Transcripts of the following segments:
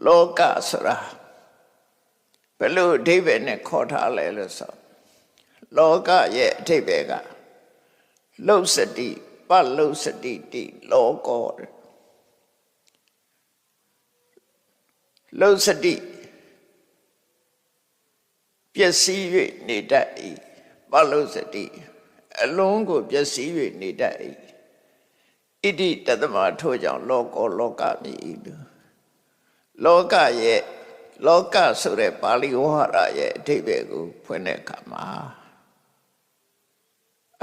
လောကဆိုတာဘယ်လိုအဓိပ္ပာယ်နဲ့ခေါ်ထားလဲလို့ဆိုလောကရဲ့အဓိပ္ပာယ်ကလုစတိပလုစတိတိလောကောလုစတိပျက်စီး၍နေတတ်၏ပလုစတိအလုံးကိုပျက်စီး၍နေတတ်၏ဣတိတသမထို့ကြောင့်လောကောလောကမြည်၏လောကရဲ့လောကဆိုတဲ့ပါဠိဝါဒရဲ့အဓိပ္ပာယ်ကိုဖွင့်တဲ့အခါမှာ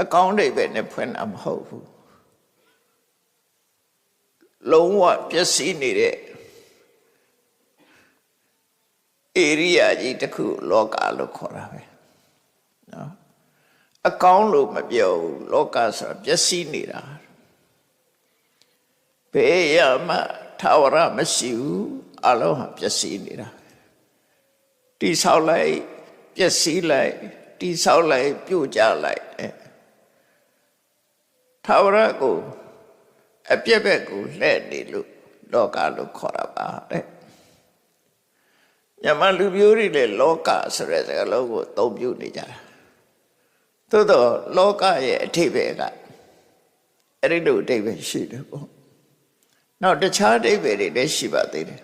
အကောင်းအဓိပ္ပာယ်နဲ့ဖွင့်တာမဟုတ်ဘူးလုံးဝပျက်စီးနေတဲ့ဧရိယာကြီးတစ်ခုလောကလို့ခေါ်တာပဲနော်အကောင်းလို့မပြောဘူးလောကဆိုတာပျက်စီးနေတာဘယ်ရမှထာဝရမရှိဘူးအလုံးဟာပျက်စီးနေတာတိဆောက်လိုက်ပျက်စီးလိုက်တိဆောက်လိုက်ပြုတ်ကျလိုက်ထာဝရကိုအပြည့်ဘက်ကိုလှည့်နေလို့လောကလို့ခေါ်တာပါတဲ့မြန်မာလူမျိုးတွေလည်းလောကဆိုတဲ့စကားလုံးကိုအသုံးပြုနေကြတာသို့တော့လောကရဲ့အဓိပ္ပာယ်ကအဲ့ဒီလိုအဓိပ္ပာယ်ရှိတယ်ပေါ့နောက်တခြားအဓိပ္ပာယ်တွေလည်းရှိပါသေးတယ်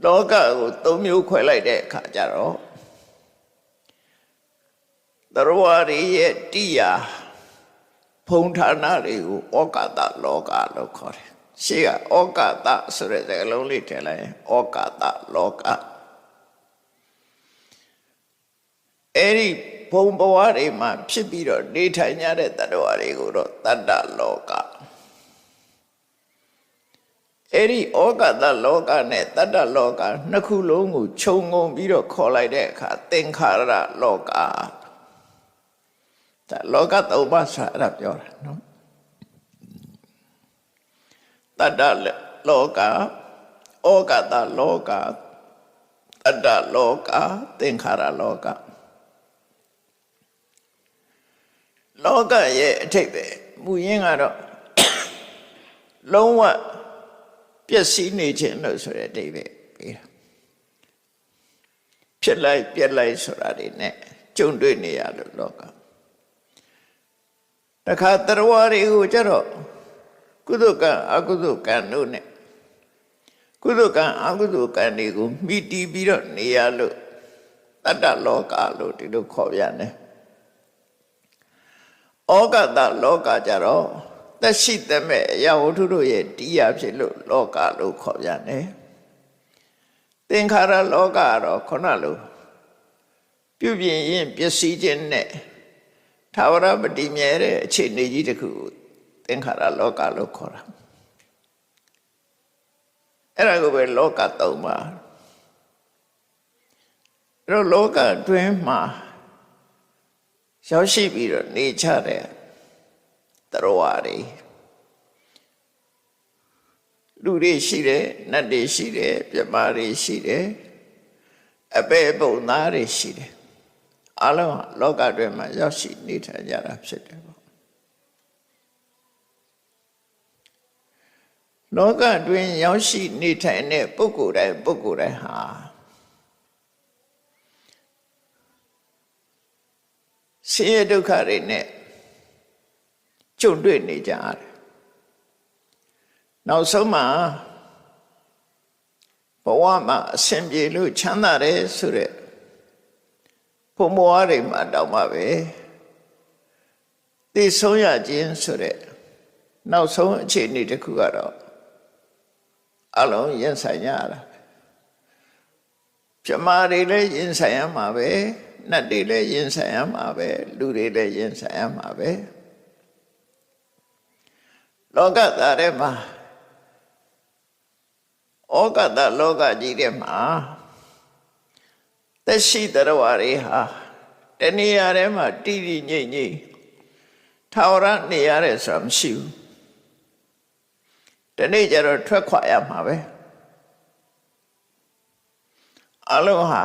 လောကကိုသုံးမျိုးခွဲလိုက်တဲ့အခါကျတော့သရဝရရဲ့တိယာဖုံဌာနတွေကိုဩကာသလောကလို့ခေါ်တယ်ရှေ့ကဩကာသဆိုတဲ့စကားလုံးလေးထည့်လိုက်ဩကာသလောကအဲ့ဒီဘုံဘဝတွေမှာဖြစ်ပြီးတော့နေထိုင်ကြတဲ့တ attva တွေကိုတော့တတ္တလောကအဲ့ဒီဩကာသလောကနဲ့တတ္တလောကနှစ်ခုလုံးကိုခြုံငုံပြီးတော့ခေါ်လိုက်တဲ့အခါသင်္ခါရလောကဒါလောကသုံးပါးဆိုတာအဲ့ဒါပြောတာနော်တတ္တလောကဩကာသလောကတတ္တလောကသင်္ခါရလောကလောကရဲ့အထိပ္ပယ်မူရင်းကတော့လုံးဝပျက်စီးနေခြင်းလို့ဆိုတဲ့အဓိပ္ပာယ်ပေးတာဖြစ်လိုက်ပြက်လိုက်ဆိုတာတွေနဲ့ကြုံတွေ့နေရလို့လောကတခါတရဝတွေကိုကျတော့ကုသကံအကုသကံတို့နဲ့ကုသကံအကုသကံတွေကိုမိတီးပြီးတော့နေရလို့တတ္တလောကလို့ဒီလိုခေါ်ပြန်တယ်ဩကာသလောကကြတော့သက်ရှိသမဲ့အရာဝတ္ထုတို့ရဲ့တရားဖြစ်လို့လောကလို့ခေါ်ပြန်တယ်သင်္ခါရလောကကတော့ခုနလိုပြုပြင်ရင်ပျက်စီးခြင်းနဲ့ထာဝရမတည်မြဲတဲ့အခြေအနေကြီးတစ်ခုသင်္ခါရလောကလို့ခေါ်တာအဲ့ဒါကိုပဲလောကသုံးပါအဲ့တော့လောကအတွင်းမှာရောက်ရှိပြီးတော့နေချတဲ့သရဝတွေလူတွေရှိတယ်နတ်တွေရှိတယ်ပြမတွေရှိတယ်အပေပုံသားတွေရှိတယ်အလုံးလောကအတွင်းမှာရောက်ရှိနေထိုင်ကြတာဖြစ်တယ်ပေါ့လောကအတွင်းရောက်ရှိနေထိုင်တဲ့ပုဂ္ဂိုလ်တိုင်းဟာဆင်းရဲဒုက္ခတွေနဲ့ကြုံတွေ့နေကြတယ်နောက်ဆုံးမှာဘဝမှာအဆင်ပြေလို့ချမ်းသာတယ်ဆိုတဲ့ဘုံဘဝတွေမှာတောင်မှပဲသိဆုံးရခြင်းဆိုတဲ့နောက်ဆုံးအခြေအနေတစ်ခုကတော့အလုံးရင်ဆိုင်ရတာပြမာတွေလည်းရင်ဆိုင်ရမှာပဲနတ်တွေလည်းရင်ဆိုင်ရမှာပဲလူတွေလည်းရင်ဆိုင်ရမှာပဲလောကသားထဲမှာဩကာသလောကကြီးထဲမှာသက်ရှိသရဝတွေဟာတဏှာထဲမှာတည်တည်ငြိမ်ငြိမ်ထာဝရနေရတဲ့ဆိုတာမရှိဘူးဒီနေ့ကျတော့ထွက်ခွာရမှာပဲအလုံးဟာ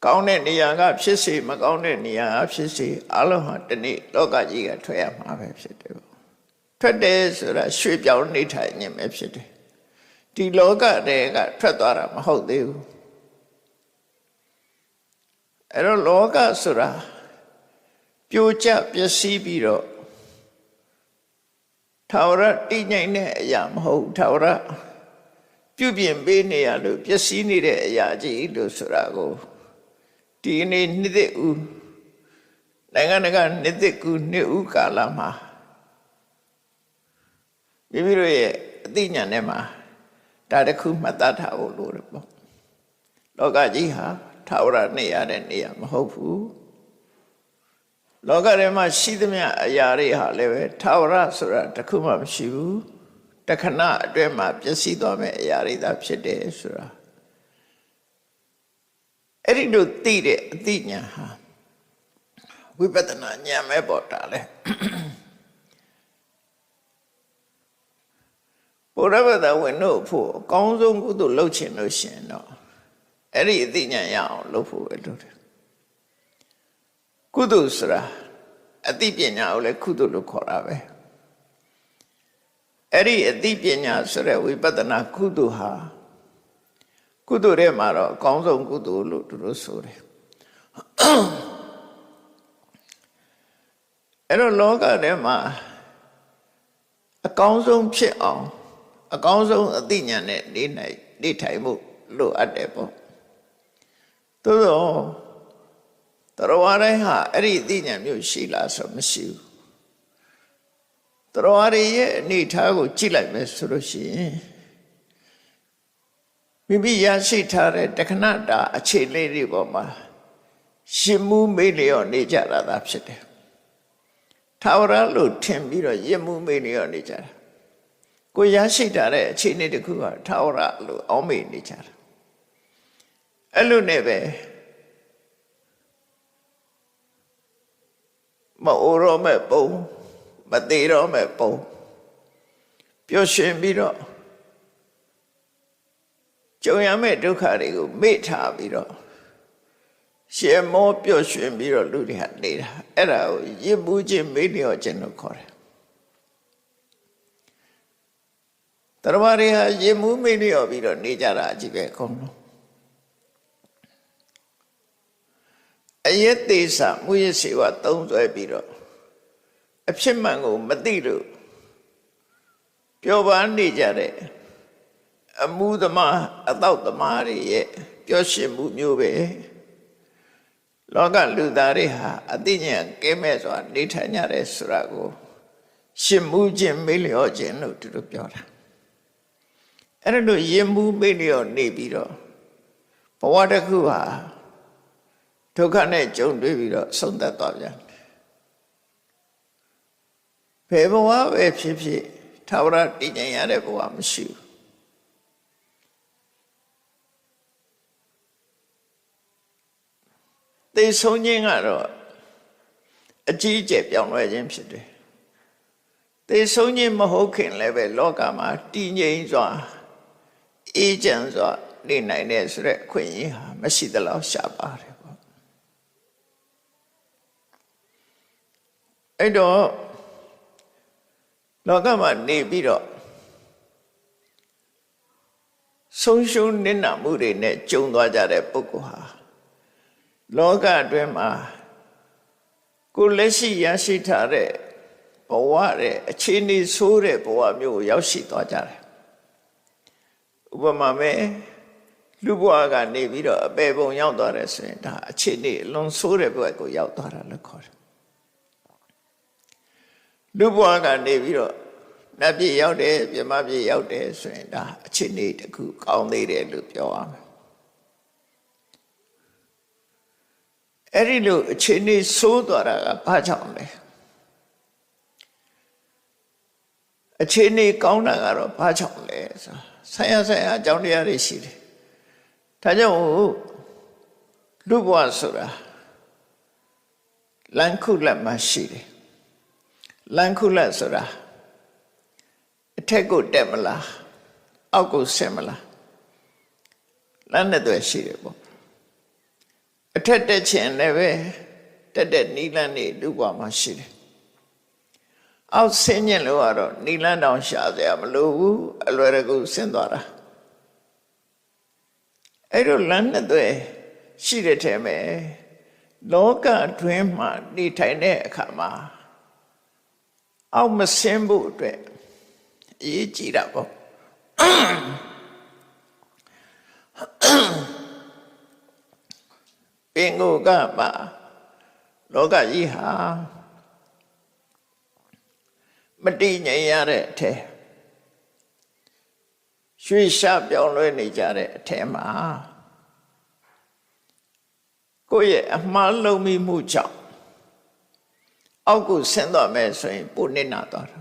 ကောင်းတဲ့နေရာကဖြစ်စေမကောင်းတဲ့နေရာကဖြစ်စေအလုံးဟာဒီနေ့လောကကြီးကထွက်ရမှာပဲဖြစ်တယ် ထွက်တယ်ဆိုတာရွှေ့ပြောင်းနေထိုင်ခြင်းပဲဖြစ်တယ်ဒီလောကတည်းကထွက်သွားတာမဟုတ်သေးဘူးအဲ့တော့လောကဆိုတာပြိုကျပျက်စီးပြီးတော့ထာဝရတည်ငြိမ်တဲ့အရာမဟုတ်ထာဝရပြုပြင်ပေးနေရလို့ပျက်စီးနေတဲ့အရာကြီးလို့ဆိုတာကိုဒီနေ့နှစ်သက်ဦးနိုင်ငံတကာနှစ်သက်ကူနှစ်ဦးကာလမှာမိမိတို့ရဲ့အသိဉာဏ်ထဲမှာဒါတစ်ခုမှတ်သားထားဖို့လိုတယ်ပေါ့လောကကြီးဟာထာဝရနေရတဲ့နေရာမဟုတ်ဘူးလောကထဲမှာရှိသမျှအရာတွေဟာလည်းပဲထာဝရဆိုတာတစ်ခုမှမရှိဘူးတခဏအတွင်းမှာပျက်စီးသွားမယ့်အရာတွေသာဖြစ်တယ်ဆိုတာအဲ့ဒီလိုသိတဲ့အသိဉာဏ်ဟာဝိပဿနာဉာဏ်ပဲပေါ်တာလေဘုရားဗဒဝင်တို့ဖို့အကောင်းဆုံးကုသိုလ်လုပ်ချင်လို့ရှင်တော့အဲ့ဒီအသိဉာဏ်ရအောင်လုပ်ဖို့ပဲလုပ်တယ်ကုသိုလ်ဆိုတာအသိပညာကိုလည်းကုသိုလ်လို့ခေါ်တာပဲအဲ့ဒီအသိပညာဆိုတဲ့ဝိပဿနာကုသိုလ်ဟာကုသိုလ်ထဲမှာတော့အကောင်းဆုံးကုသိုလ်လို့သူတို့ဆိုတယ်အဲ့တော့လောကထဲမှာအကောင်းဆုံးဖြစ်အောင်အကောင်းဆုံးအသိဉာဏ်နဲ့နေထိုင်မှုလိုအပ်တယ်ပေါ့သို့တော့တော်ဝါတိုင်းဟာအဲ့ဒီအသိဉာဏ်မျိုးရှိလားဆိုမရှိဘူးတော်ဝါရဲ့အနေထားကိုကြည့်လိုက်မယ်ဆိုလို့ရှိရင်မိမိရရှိထားတဲ့တခဏတာအခြေလေးတွေပေါ်မှာရှင်မှုမေ့လျော့နေကြတာသာဖြစ်တယ်ထာဝရလို့ထင်ပြီးတော့ရစ်မှုမေ့လျော့နေကြတာကိုရရှိထားတဲ့အခြေအနေတစ်ခုကထာဝရလို့အောင်းမေ့နေကြတာအဲ့လိုနဲ့ပဲမအိုရောမဲ့ပုံမသေးရောမဲ့ပုံပျော်ရွှင်ပြီးတော့ကြုံရမယ့်ဒုက္ခတွေကိုမေ့ထားပြီးတော့ရှေမောပျော်ရွှင်ပြီးတော့လူတွေဟာနေတာအဲ့ဒါကိုရစ်မှုချင်းမေ့လျော့ခြင်းလို့ခေါ်တယ်တရားတွေဟာရစ်မှုမေ့လျော့ပြီးတော့နေကြတာအကြည့်ပဲအကုန်လုံးအယက်သေးစာမူရစေဝသုံးဆွဲပြီးတော့အဖြစ်မှန်ကိုမသိလို့ပျော်ပါနေကြတဲ့အမှုသမားအတောက်သမားတွေရဲ့ပျော်ရွှင်မှုမျိုးပဲလောကလူသားတွေဟာအသိဉာဏ်ကဲမဲ့စွာနေထိုင်ကြတယ်ဆိုတာကိုရှင်မှုခြင်းမေ့လျော့ခြင်းလို့သူတို့ပြောတာအဲ့ဒါလို့ရင်မှုမေ့လျော့နေပြီးတော့ဘဝတစ်ခုဟာဒုက္ခနဲ့ကြုံတွေ့ပြီးတော့ဆုံးသက်သွားပြန်ဘယ်ဘဝပဲဖြစ်ဖြစ်ထာဝရတည်ငြိမ်ရတဲ့ဘဝမရှိဘူးသေဆုံးခြင်းကတော့အကြီးအကျယ်ပြောင်းလဲခြင်းဖြစ်တယ်သေဆုံးခြင်းမဟုတ်ခင်လည်းပဲလောကမှာတည်ငြိမ်စွာအေးချမ်းစွာနေနိုင်တဲ့ဆိုတဲ့အခွင့်အရေးဟာမရှိသလောက်ရှားပါတယ်ပေါ့အဲ့တော့လောကမှာနေပြီးတော့ဆုံးရှုံးနစ်နာမှုတွေနဲ့ကြုံသွားကြတဲ့ပုဂ္ဂိုလ်ဟာလောကအတွင်းမှာကိုယ်လက်ရှိရရှိထားတဲ့ဘဝရဲ့အခြေအနေဆိုးတဲ့ဘဝမျိုးကိုရောက်ရှိသွားကြတယ်ဥပမာမဲ့လူဘဝကနေပြီးတော့အပေပုံရောက်သွားတယ်ဆိုရင်ဒါအခြေအနေအလွန်ဆိုးတဲ့ဘဝကိုရောက်သွားတာလို့ခေါ်တယ်လူဘဝကနေပြီးတော့နတ်ပြည်ရောက်တယ်ပြမပြည်ရောက်တယ်ဆိုရင်ဒါအခြေအနေတစ်ခုကောင်းသေးတယ်လို့ပြောရမယ်အဲ့ဒီလိုအခြေအနေဆိုးသွားတာကဘာကြောင့်လဲအခြေအနေကောင်းတာကတော့ဘာကြောင့်လဲဆိုဆိုင်ရာအကြောင်းတရားတွေရှိတယ်ဒါကြောင့်လူဘဝဆိုတာလမ်းခုလက်မှရှိတယ်လမ်းခုလက်ဆိုတာအထက်ကိုတက်မလားအောက်ကိုဆင်းမလားလမ်းနဲ့တွေ့ရှိတယ်ပေါ့အထက်တက်ခြင်းလည်းပဲတက်နီးလန်းနေလူဘဝမှာရှိတယ် အောက်ဆင်းညင်လို့ကတော့နီလန်းတောင်ရှာစရာမလိုဘူးအလွယ်တကူဆင်းသွားတာအဲ့လိုလမ်းနဲ့သွဲရှိတဲ့ထဲမှာလောကအတွင်းမှာနေထိုင်တဲ့အခါမှာအောက်မဆင်းဖို့အတွက်အရေးကြီးတာပေါ့ပင်ကိုကမှာလောကကြီးဟာမတည်ငြိမ်ရတဲ့အထဲရွှေရှားပြောင်းလဲနေကြတဲ့အထဲမှာကိုယ့်ရဲ့အမှားလုံးမိမှုကြောင့်အောက်ကိုဆင်းသွားမယ်ဆိုရင်ပိုနေနာသွားတာ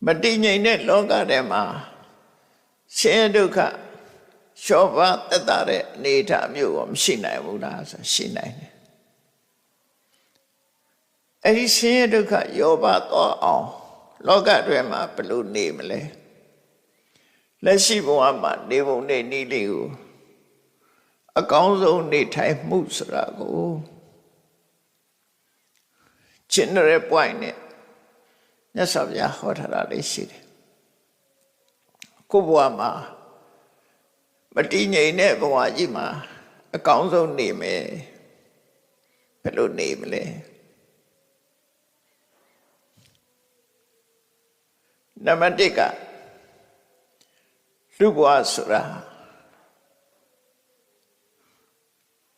မတည်ငြိမ်တဲ့လောကထဲမှာဆင်းရဲဒုက္ခရှောပါတက်တာတဲ့အနေအထားမျိုးကိုမရှိနိုင်ဘူးလားဆိုရှိနိုင်တယ်အဲ့ဒီဆင်းရဲဒုက္ခရောပါသွားအောင်လောကအတွင်းမှာဘယ်လိုနေမလဲလက်ရှိဘဝမှာနေပုံနဲ့နည်းလေးကိုအကောင်းဆုံးနေထိုင်မှုဆိုတာကို general point နဲ့မြတ်စွာဘုရားဟောထားတာလေးရှိတယ်ကိုယ့်ဘဝမှာမတည်ငြိမ်တဲ့ဘဝကြီးမှာအကောင်းဆုံးနေမယ်ဘယ်လိုနေမလဲနံပါတ်1ကလူဘဝဆိုတာ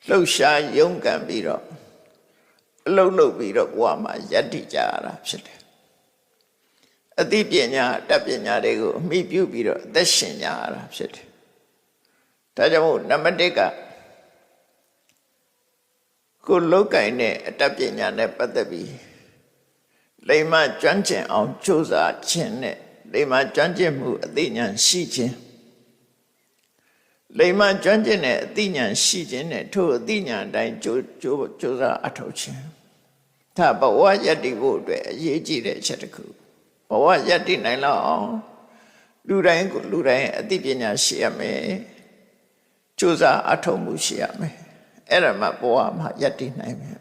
လှုပ်ရှားရုန်းကန်ပြီးတော့အလုံးလုံးပြီးတော့ဘဝမှာယက်တည်ကြရတာဖြစ်တယ်အသိပညာတတ်ပညာတွေကိုအမိပြုပြီးတော့အသက်ရှင်ကြရတာဖြစ်တယ်ဒါကြောင့်မို့နံပါတ်1ကကိုလောက်ကင်တဲ့အတတ်ပညာနဲ့ပတ်သက်ပြီးလိမ္မာကျွမ်းကျင်အောင်ကြိုးစားခြင်းနဲ့လိမ္မာကျွမ်းကျင်မှုအသိဉာဏ်ရှိခြင်းလိမ္မာကျွမ်းကျင်တဲ့အသိဉာဏ်ရှိခြင်းနဲ့ထို့အသိဉာဏ်အတိုင်းကြိုးစားအထောက်ခြင်းဒါဘဝယက်တည်ဖို့အတွက်အရေးကြီးတဲ့အချက်တစ်ခုဘဝယက်တည်နိုင်လောက်အောင်လူတိုင်းကိုလူတိုင်းအသိပညာရှိရမယ်ကြိုးစားအထောက်မှုရှိရမယ်အဲ့ဒါမှဘဝမှာယက်တည်နိုင်မယ်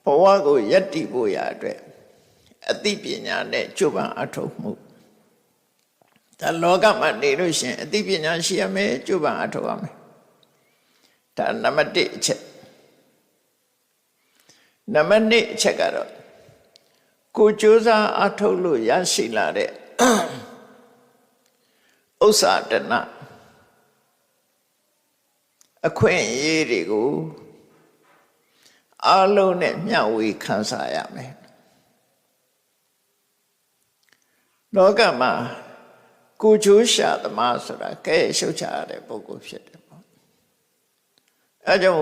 ဘဝကိုယက်တည်ဖို့ရအတွက်အသိပညာနဲ့ကြိုးပမ်းအထောက်မှုဒါလောကမှာနေလို့ရှိရင်အသိပညာရှိရမယ်ကြိုးပမ်းအထောက်ရမယ်ဒါနံပါတ်1အချက်နံပါတ်2အချက်ကတော့ကိုကြိုးစားအထောက်လို့ရရှိလာတဲ့ဥစ္စာတဏအခွင့်အရေးတွေကိုအလုံးနဲ့မျှဝေခံစားရမယ်လောကမှာကိုချိုးရှာသမားဆိုတာကဲရှုပ်ချရတဲ့ပုဂ္ဂိုလ်ဖြစ်တယ်ပေါ့အဲကြောင့်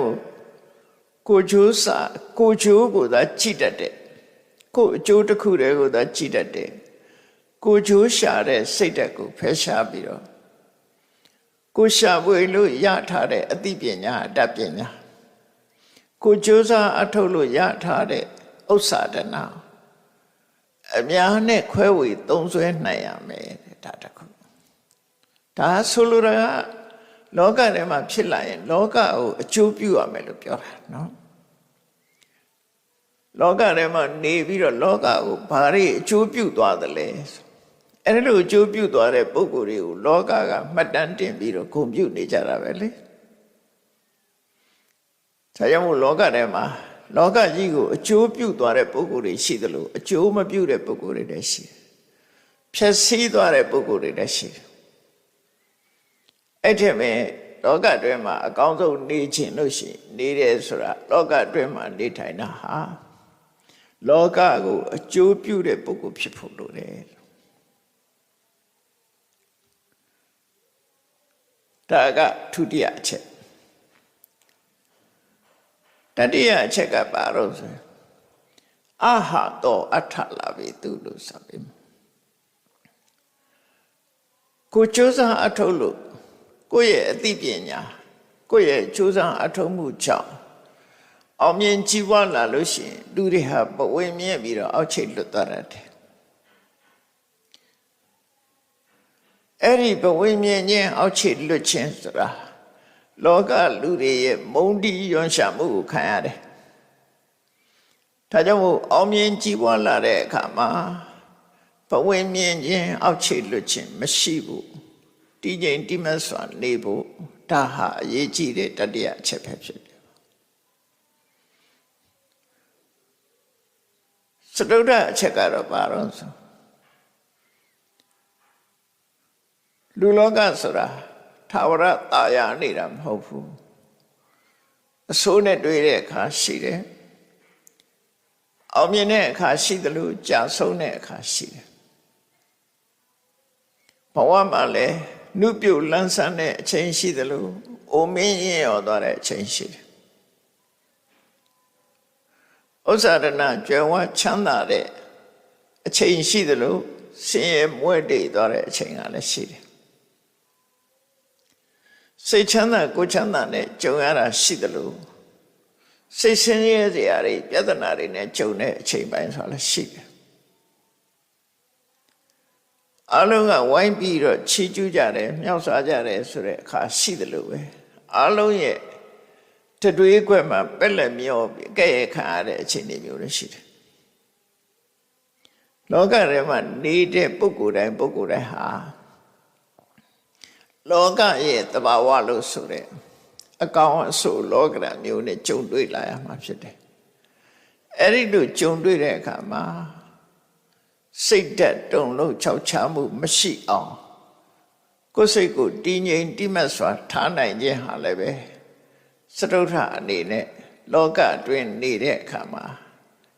ကိုချိုးစာကိုချိုးကိုသာကြည့်တတ်တဲ့ကိုအကျိုးတစ်ခုတည်းကိုသာကြည့်တတ်တဲ့ကိုချိုးရှာတဲ့စိတ်ဓာတ်ကိုဖယ်ရှားပြီးတော့ကိုရှာပွေလို့ရထားတဲ့အသိပညာအတတ်ပညာကိုကြိုးစားအထုတ်လို့ရထားတဲ့ဥစ္စာတဏအများနဲ့ခွဲဝေသုံးစွဲနိုင်ရမယ်ဒါတခုဒါဆိုလိုတာကလောကထဲမှာဖြစ်လာရင်လောကကိုအကျိုးပြုရမယ်လို့ပြောတာနော်လောကထဲမှာနေပြီးတော့လောကကိုဘာတွေအကျိုးပြုသွားသလဲအဲ့လိုအကျိုးပြုသွားတဲ့ပုဂ္ဂိုလ်တွေကိုလောကကမှတ်တမ်းတင်ပြီးတော့ဂုဏ်ပြုနေကြတာပဲလေဒါကြောင့်မို့လောကထဲမှာလောကကြီးကိုအကျိုးပြုသွားတဲ့ပုဂ္ဂိုလ်တွေရှိသလိုအကျိုးမပြုတဲ့ပုဂ္ဂိုလ်တွေလည်းရှိတယ်ဖြည့်ဆည်းသွားတဲ့ပုဂ္ဂိုလ်တွေလည်းရှိတယ်အဲ့ဒီမဲ့လောကအတွင်းမှာအကောင်းဆုံးနေခြင်းလို့ရှိရင်နေတယ်ဆိုတာလောကအတွင်းမှာနေထိုင်တာဟာလောကကိုအကျိုးပြုတဲ့ပုဂ္ဂိုလ်ဖြစ်ဖို့လိုတယ်ဒါကဒုတိယအချက်တတိယအချက်ကပါတော့ဆိုအဟတောအထလာပြီသူလို့ဆိုပြီးကိုကြိုးစားအထုတ်လို့ကိုယ့်ရဲ့အသိပညာကိုယ့်ရဲ့ကြိုးစားအထုတ်မှုကြောင့်အောင်မြင်ကြီးပွားလာလို့ရှိရင်လူတွေဟာပဝေမြင့်ပြီးတော့အောက်ချိတ်လွတ်သွားတယ်အဲ့ဒီပဝေမြင့်ခြင်းအောက်ချိတ်လွတ်ခြင်းဆိုတာလောကလူတွေရဲ့မုန်းတီးရွံ့ရှာမှုကိုခံရတယ် ဒါကြောင့်မို့အောင်မြင်ကြီးပွားလာတဲ့အခါမှာဘဝင်မြင်ခြင်းအောက်ခြေလွတ်ခြင်းမရှိဘူးတည်ငြိမ်တိမတ်စွာနေဖို့ဒါဟာအရေးကြီးတဲ့တတိယအချက်ပဲဖြစ်တယ်စတုဒ္ဓအချက်ကတော့ဘာလို့ဆိုလူလောကဆိုတာထာဝရတာယာနေတာမဟုတ်ဘူးအဆိုးနဲ့တွေ့တဲ့အခါရှိတယ်အောင်မြင်တဲ့အခါရှိတယ်လို့ကြာဆုံးတဲ့အခါရှိတယ်ဘဝမှာလည်းနုပြုတ်လန်းဆန်းတဲ့အချိန်ရှိတယ်လို့အိုမင်းရင်ရောသွားတဲ့အချိန်ရှိတယ်ဥစ္စာရဏကြွယ်ဝချမ်းသာတဲ့အချိန်ရှိတယ်လို့ဆင်းရဲမွဲတေသွားတဲ့အချိန်ကလည်းရှိတယ်စိတ်ချမ်းသာကိုယ်ချမ်းသာနဲ့ကြုံရတာရှိတယ်လို့စိတ်ဆင်းရဲစရာတွေပြဿနာတွေနဲ့ကြုံတဲ့အချိန်ပိုင်းဆိုတာလည်းရှိတယ်အလုံးကဝိုင်းပြီးတော့ချီးကျူးကြတယ်မြောက်စားကြတယ်ဆိုတဲ့အခါရှိတယ်လို့ပဲအလုံးရဲ့တတွေးခွက်မှာပက်လက်မျောပြီးကဲ့ရဲ့ခံရတဲ့အချိန်တွေမျိုးလည်းရှိတယ်လောကထဲမှာနေတဲ့ပုဂ္ဂိုလ်တိုင်းဟာလောကရဲ့သဘာဝလို့ဆိုတဲ့အကောင်အဆိုးလောကဓာတ်မျိုးနဲ့ကြုံတွေ့လာရမှာဖြစ်တယ်အဲ့ဒီလိုကြုံတွေ့တဲ့အခါမှာစိတ်ဓာတ်တုန်လှုပ်ခြောက်ခြားမှုမရှိအောင်ကိုယ်စိတ်ကိုတည်ငြိမ်တိမတ်စွာထားနိုင်ခြင်းဟာလည်းပဲစတုထအနေနဲ့လောကအတွင်းနေတဲ့အခါမှာ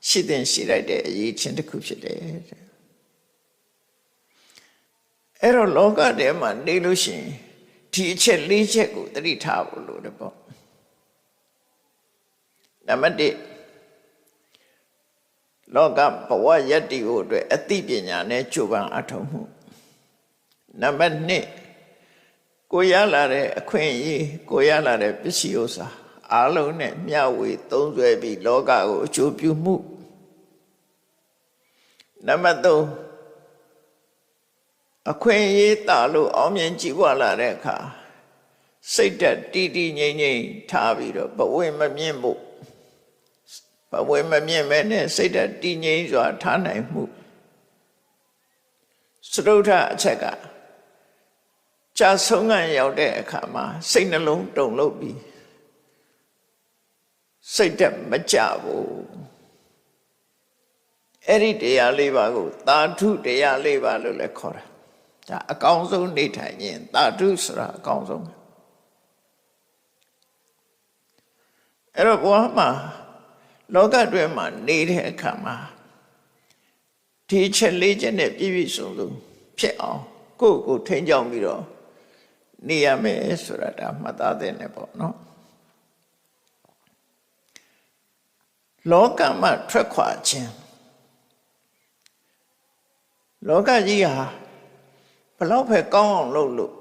ရှိတဲ့ရှိလိုက်တဲ့အရေးချင်းတစ်ခုဖြစ်တယ်အဲ့တော့လောကထဲမှာနေလို့ရှိရင်ဒီအချက်၄ချက်ကိုသတိထားဖို့လိုတယ်ပေါ့နံပါတ်1လောကဘဝယတ္တိဖို့အတွက်အသိပညာနဲ့ကြိုးပမ်းအထောက်မှုနံပါတ်2ကိုရလာတဲ့အခွင့်အရေးကိုရလာတဲ့ပစ္စည်းဥစ္စာအားလုံးနဲ့မျှဝေသုံးစွဲပြီးလောကကိုအကျိုးပြုမှုနံပါတ်3အခွင့်အရေးတာလို့အောင်မြင်ကြည်ပွားလာတဲ့အခါစိတ်ဓာတ်တည်တည်ငြိမ်ငြိမ်ထားပြီးတော့ဘဝမမြင့်ဖို့ဘဝမမြင့်မဲနဲ့စိတ်ဓာတ်တည်ငြိမ်စွာထားနိုင်မှုစတုထအချက်ကကြာဆုံးကရောက်တဲ့အခါမှာစိတ်နှလုံးတုန်လှုပ်ပြီးစိတ်ဓာတ်မကြဘူးအဲ့ဒီတရား၄ပါးကိုသာဓုတရား၄ပါးလို့လည်းခေါ်တာဒါအကောင်းဆုံးနေထိုင်ရင်သာဓုဆိုတာအကောင်းဆုံးအဲ့တော့ဘဝမှာလောကအတွင်းမှာနေတဲ့အခါမှာဒီချက်၄ချက်နဲ့ပြည့်ပြည့်စုံစုံဖြစ်အောင်ကိုယ့်ကိုထိန်းကျောင်းပြီးတော့နေရမယ်ဆိုတာဒါမှတ်သားသင့်တယ်ပေါ့နော်လောကမှာထွက်ခွာခြင်းလောကကြီးဟာဘလောက်ပဲကောင်းအောင်လုပ်လို့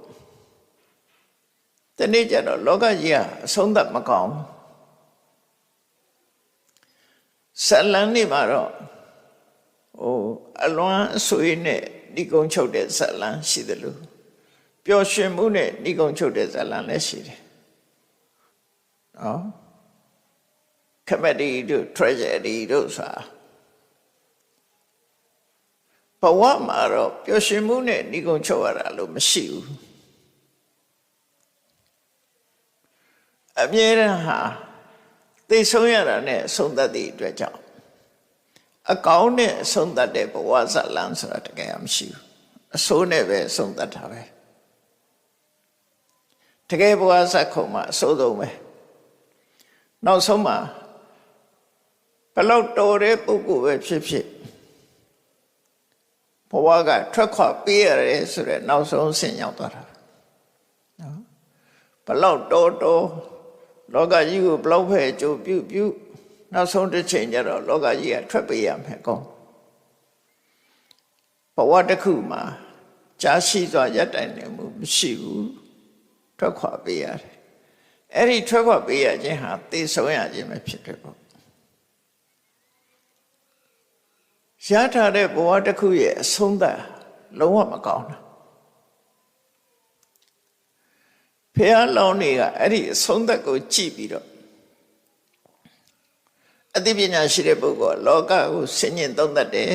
ဒီနေ့ကျတော့လောကကြီးကအဆုံးသတ်မကောင်းဇလန်နေမှာတော့အလွန်အဆွေးနဲ့ဒီကုန်းချုပ်တဲ့ဇလန်ရှိတယ်လို့ပျော်ရွှင်မှုနဲ့ဒီကုန်းချုပ်တဲ့ဇလန်လည်းရှိတယ်နော်comedy တို့ tragedy တို့ဆိုတာဘဝမှာတော့ပျော်ရွှင်မှုနဲ့ဒီကုန်းချုပ်ရတာလို့မရှိဘူးအမြဲတမ်းဟာသိဆုံးရတာနဲ့ဆုံးသက်တဲ့အတွက်ကြောင့်အကောင်းနဲ့ဆုံးသက်တဲ့ဘဝဇလန်းဆိုတာတကယ်မရှိဘူးအဆိုးနဲ့ပဲဆုံးသက်တာပဲတကယ်ဘဝဇက်ခုံမှာအဆိုးဆုံးပဲနောက်ဆုံးမှာဘလောက်တော်တဲ့ပုဂ္ဂိုလ်ပဲဖြစ်ဖြစ်ဘဝကထွက်ခွာပေးရတယ်ဆိုတဲ့နောက်ဆုံးဆင့်ရောက်သွားတာနော်ဘလောက်တော်လောကကြီးကိုဘလောက်ပဲအကျိုးပြုနောက်ဆုံးတစ်ချိန်ကျတော့လောကကြီးကထွက်ပေးရမယ်ကောဘဝတစ်ခုမှာကြာရှိစွာရပ်တိုင်နေမှုမရှိဘူးထွက်ခွာပေးရတယ်အဲ့ဒီထွက်ခွာပေးရခြင်းဟာသိဆုံးရခြင်းပဲဖြစ်တယ်ပေါ့ရထားတဲ့ဘဝတစ်ခုရဲ့အဆုံးသတ်လုံးဝမကောင်းတာဖះလောင်းတွေကအဲ့ဒီအဆုံးသတ်ကိုကြည့်ပြီးတော့ အသိပညာရှိတဲ့ပုဂ္ဂိုလ်လောကကိုဆင်ញင်သုံးသပ်တယ်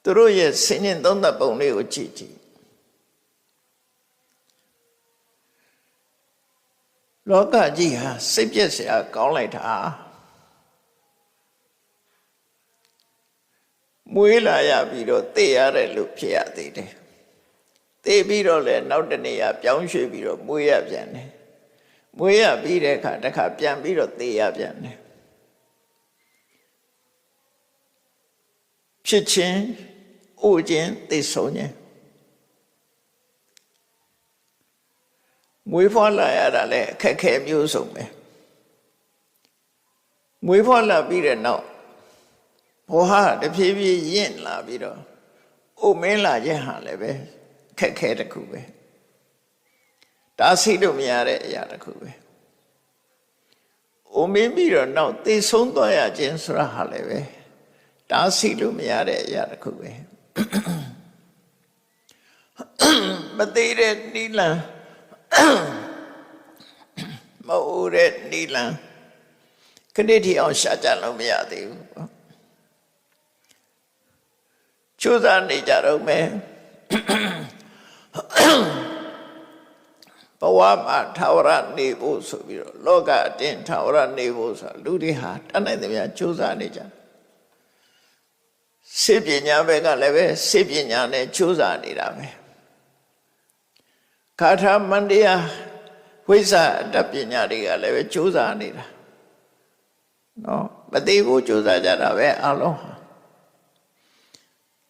သူတို့ရဲ့ဆင်ញင်သုံးသပ်ပုံလေးကိုကြည့်ကြည့်လောကကြီးဟာစိတ်ပြည့်စရာကောင်းလိုက်တာမွေးလာရပြီးတော့သိရတယ်လို့ဖြစ်ရသေးတယ်သိပြီးတော့လည်းနောက်တနေ့ပြောင်းရွှေ့ပြီးတော့မွေးရပြန်တယ်မွေးရပြီးတဲ့အခါတစ်ခါပြန်ပြီးတော့သိရပြန်တယ်ဖြစ်ခြင်းအိုခြင်းသိဆုံးခြင်းမွေးဖွားလာရတာလည်းအခက်ခဲမျိုးစုံပဲမွေးဖွားလာပြီးတဲ့နောက်ဘောဟာတဖြည်းဖြည်းရင့်လာပြီးတော့အိုမင်းလာခြင်းဟာလည်းပဲခက်ခဲတစ်ခုပဲတားဆီးလို့မရတဲ့အရာတစ်ခုပဲအိုမင်းပြီးတော့နောက်သိဆုံးသွားရခြင်းဆိုတာဟာလည်းပဲတားဆီးလို့မရတဲ့အရာတစ်ခုပဲမသေးတဲ့နိလန်မအိုတဲ့နိလန်ခဏတည်းအောင်ရှာကြလို့မရသေးဘူးကြိုးစားနေကြတော့မယ်ဘဝမှာထာဝရနေဖို့ဆိုပြီးတော့လောကအတင်းထာဝရနေဖို့ဆိုလူတွေဟာတတ်နိုင်သမျှကြိုးစားနေကြစေပညာဘက်ကလည်းပဲစေပညာနဲ့ကြိုးစားနေတာပဲကာထာမန္တရားဝိဇ္ဇာတပညာတွေကလည်းပဲကြိုးစားနေတာနော်မသိဘူးကြိုးစားကြတာပဲအလုံး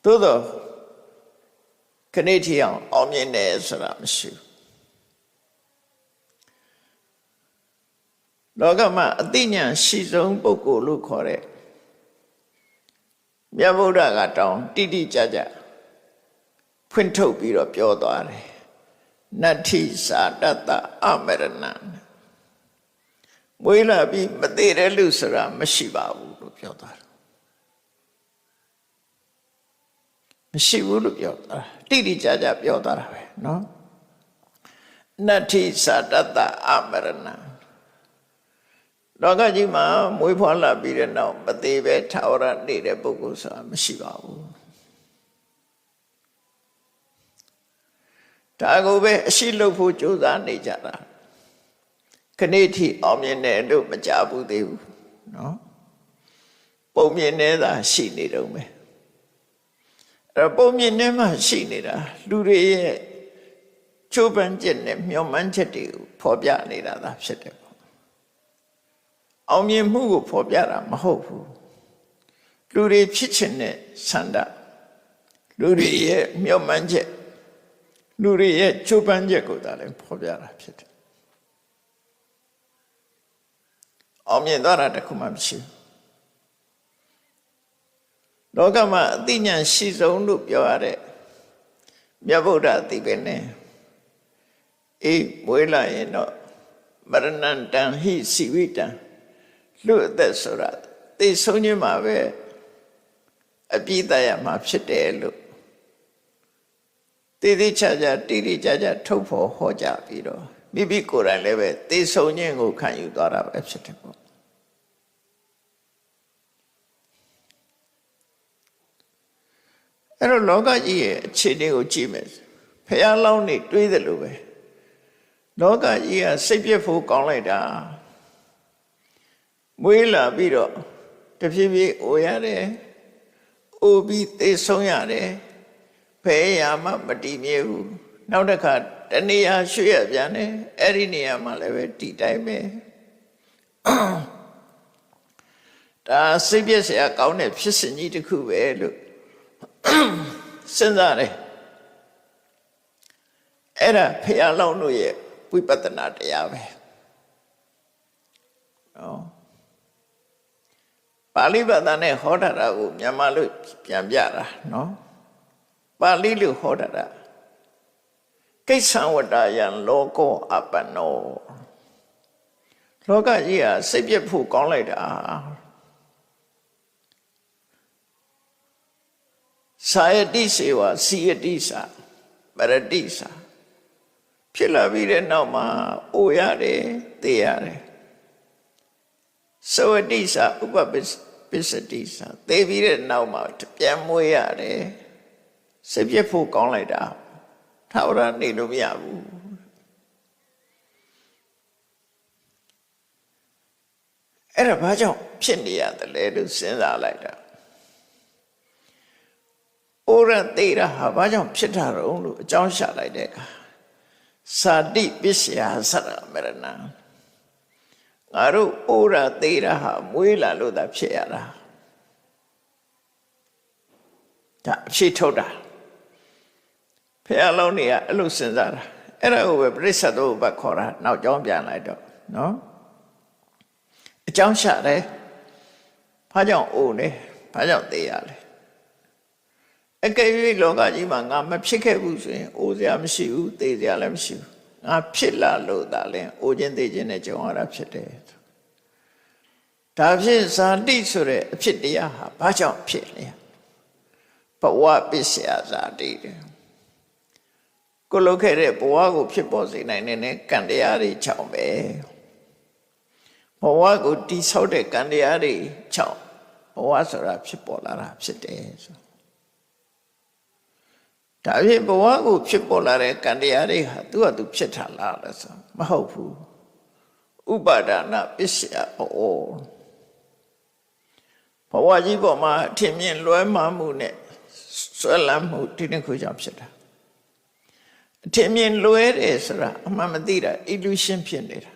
သို့တော့ခဏထီအောင်မြင်တယ်ဆိုတာမရှိဘူးလောကမှာအသိဉာဏ်ရှိဆုံးပုဂ္ဂိုလ်လို့ခေါ်တဲ့မြတ်ဗုဒ္ဓကတောင်းတိတိကျကျဖွင့်ထုတ်ပြီးတော့ပြောသွားတယ်နတ္ထိသာတတ္တအမရဏံမွေးလာပြီးမသေးတဲ့လူဆိုတာမရှိပါဘူးလို့ပြောသွားတယ်မရှိဘူးလို့ပြောတာတိတိကျကျပြောသွားတာပဲเนาะနတ္ထိသာတတ္တအမရဏံလောကကြီးမှာမွေးဖွားလာပြီးတဲ့နောက်မသေးပဲထာဝရနေတဲ့ပုဂ္ဂိုလ်ဆိုတာမရှိပါဘူးဒါကိုပဲအရှိလုပ်ဖို့ကြိုးစားနေကြတာခဏထိအောင်မြင်တယ်လို့မကြဘူးသေးဘူးเนาะပုံမြင်နေတာရှိနေတော့မယ်အဲ့ပုံမြင်နေမှရှိနေတာလူတွေရဲ့ချိုးပန်းချက်နဲ့မျှော်မှန်းချက်တွေကိုဖော်ပြနေတာသာဖြစ်တယ်ပေါ့အောင်မြင်မှုကိုဖော်ပြတာမဟုတ်ဘူးလူတွေဖြစ်ချင်တဲ့ဆန္ဒလူတွေရဲ့မျှော်မှန်းချက်လူတွေရဲ့ချိုးပန်းချက်ကိုသာလည်းဖော်ပြတာဖြစ်တယ်အောင်မြင်သွားတာတခုမှမရှိဘူးလောကမှာအသိဉာဏ်ရှိဆုံးလို့ပြောရတဲ့မြတ်ဗုဒ္ဓအသိပဲနဲ့မွေးလာရင်တော့မရဏံတံဟိစီဝိတံလူအသက်ဆိုတာသိဆုံးခြင်းမှာပဲအပြည့်တရမှာဖြစ်တယ်လို့တိတိကျကျတိတိကျကျထုတ်ဖော်ဟောကြားပြီးတော့မိမိကိုယ်တိုင်လည်းပဲသိဆုံးခြင်းကိုခံယူသွားတာပဲဖြစ်တယ်ပေါ့အဲ့တော့လောကကြီးရဲ့အခြေအနေကိုကြည့်မယ်ဖះလောင်းနေတွေးတယ်လို့ပဲလောကကြီးကစိတ်ပြည့်ဖို့ကောင်းလိုက်တာမွေးလာပြီးတော့တဖြည်းဖြည်းအိုရတယ်အိုပြီးသိဆုံးရတယ်ဖဲရမှမတည်မြဲဘူးနောက်တစ်ခါတနေရာရွှေ့ရပြန်တယ်အဲ့ဒီနေရာမှာလည်းပဲတည်တိုင်းပဲဒါစိတ်ပြည့်စရာကောင်းတဲ့ဖြစ်စဉ်ကြီးတစ်ခုပဲလို့စဉ်းစားတယ်အဲ့ဒါဖះလောင်းတို့ရဲ့ဝိပဿနာတရားပဲနော်ပါဠိဘာသာနဲ့ဟောတာကိုမြန်မာလို့ပြန်ပြတာနော်ပါဠိလို့ဟောတာကိစ္ဆံဝတ္တယံလောကောအပ္ပနောလောကကြီးဟာစိတ်ပြည့်ဖို့ကောင်းလိုက်တာသာယတိစေဝစီယတိစာပရတိစာဖြစ်လာပြီးတဲ့နောက်မှာအိုရတယ်သိရတယ် စဝတိစာဥပပစ္စတိစာသေပြီးတဲ့နောက်မှာပြန်မွေးရတယ်စိတ်ပြည့်ဖို့ကောင်းလိုက်တာထာဝရနေလို့မရဘူးအဲ့ဒါဘာကြောင့်ဖြစ်နေရတယ်လဲလို့စဉ်းစားလိုက်တာဩရသေရဟာဘာကြောင့်ဖြစ်တာတော့လို့အကြောင်းရှာလိုက်တဲ့အခါသာတိပစ္စယသရမရဏငါတို့ဩရသေရဟာမွေးလာလို့သာဖြစ်ရတာဒါအဖြစ်ထုတ်တာဖះလုံးနေကအဲ့လိုစဉ်းစားတာအဲ့ဒါကိုပဲပရိစ္ဆေသောဥပခေါ်တာနောက်ကြောင်းပြန်လိုက်တော့နော်အကြောင်းရှာတယ်ဘာကြောင့်အိုးလဲဘာကြောင့်သေရလဲအကယ်၍လောကကြီးမှာငါမဖြစ်ခဲ့ဘူးဆိုရင်အိုးစရာမရှိဘူးသေစရာလည်းမရှိဘူးငါဖြစ်လာလို့သာလဲအိုးခြင်းသေခြင်းနဲ့ကြုံရတာဖြစ်တယ်ဒါဖြင့်ဇာတိဆိုတဲ့အဖြစ်တရားဟာဘာကြောင့်ဖြစ်လဲဘဝပစ္စယဇာတိတယ်ကိုလုခဲ့တဲ့ဘဝကိုဖြစ်ပေါ်စေနိုင်တဲ့ကံတရားတွေကြောင့်ပဲဘဝကိုတိဆောက်တဲ့ကံတရားတွေကြောင့်ဘဝဆိုတာဖြစ်ပေါ်လာတာဖြစ်တယ်ဆိုဒါဖြင့်ဘဝကိုဖြစ်ပေါ်လာတဲ့ကံတရားတွေဟာသူ့ဟာသူဖြစ်တာလားလဲဆိုမဟုတ်ဘူးဥပါဒနာပစ္စယဘောဘဝကြီးပေါ်မှာထင်မြင်လွဲမှားမှုနဲ့ဆွဲလန်းမှုဒီနှစ်ခုကြောင့်ဖြစ်တာအထင်မြင်လွဲတယ်ဆိုတာအမှန်မသိတာ illusion ဖြစ်နေတာ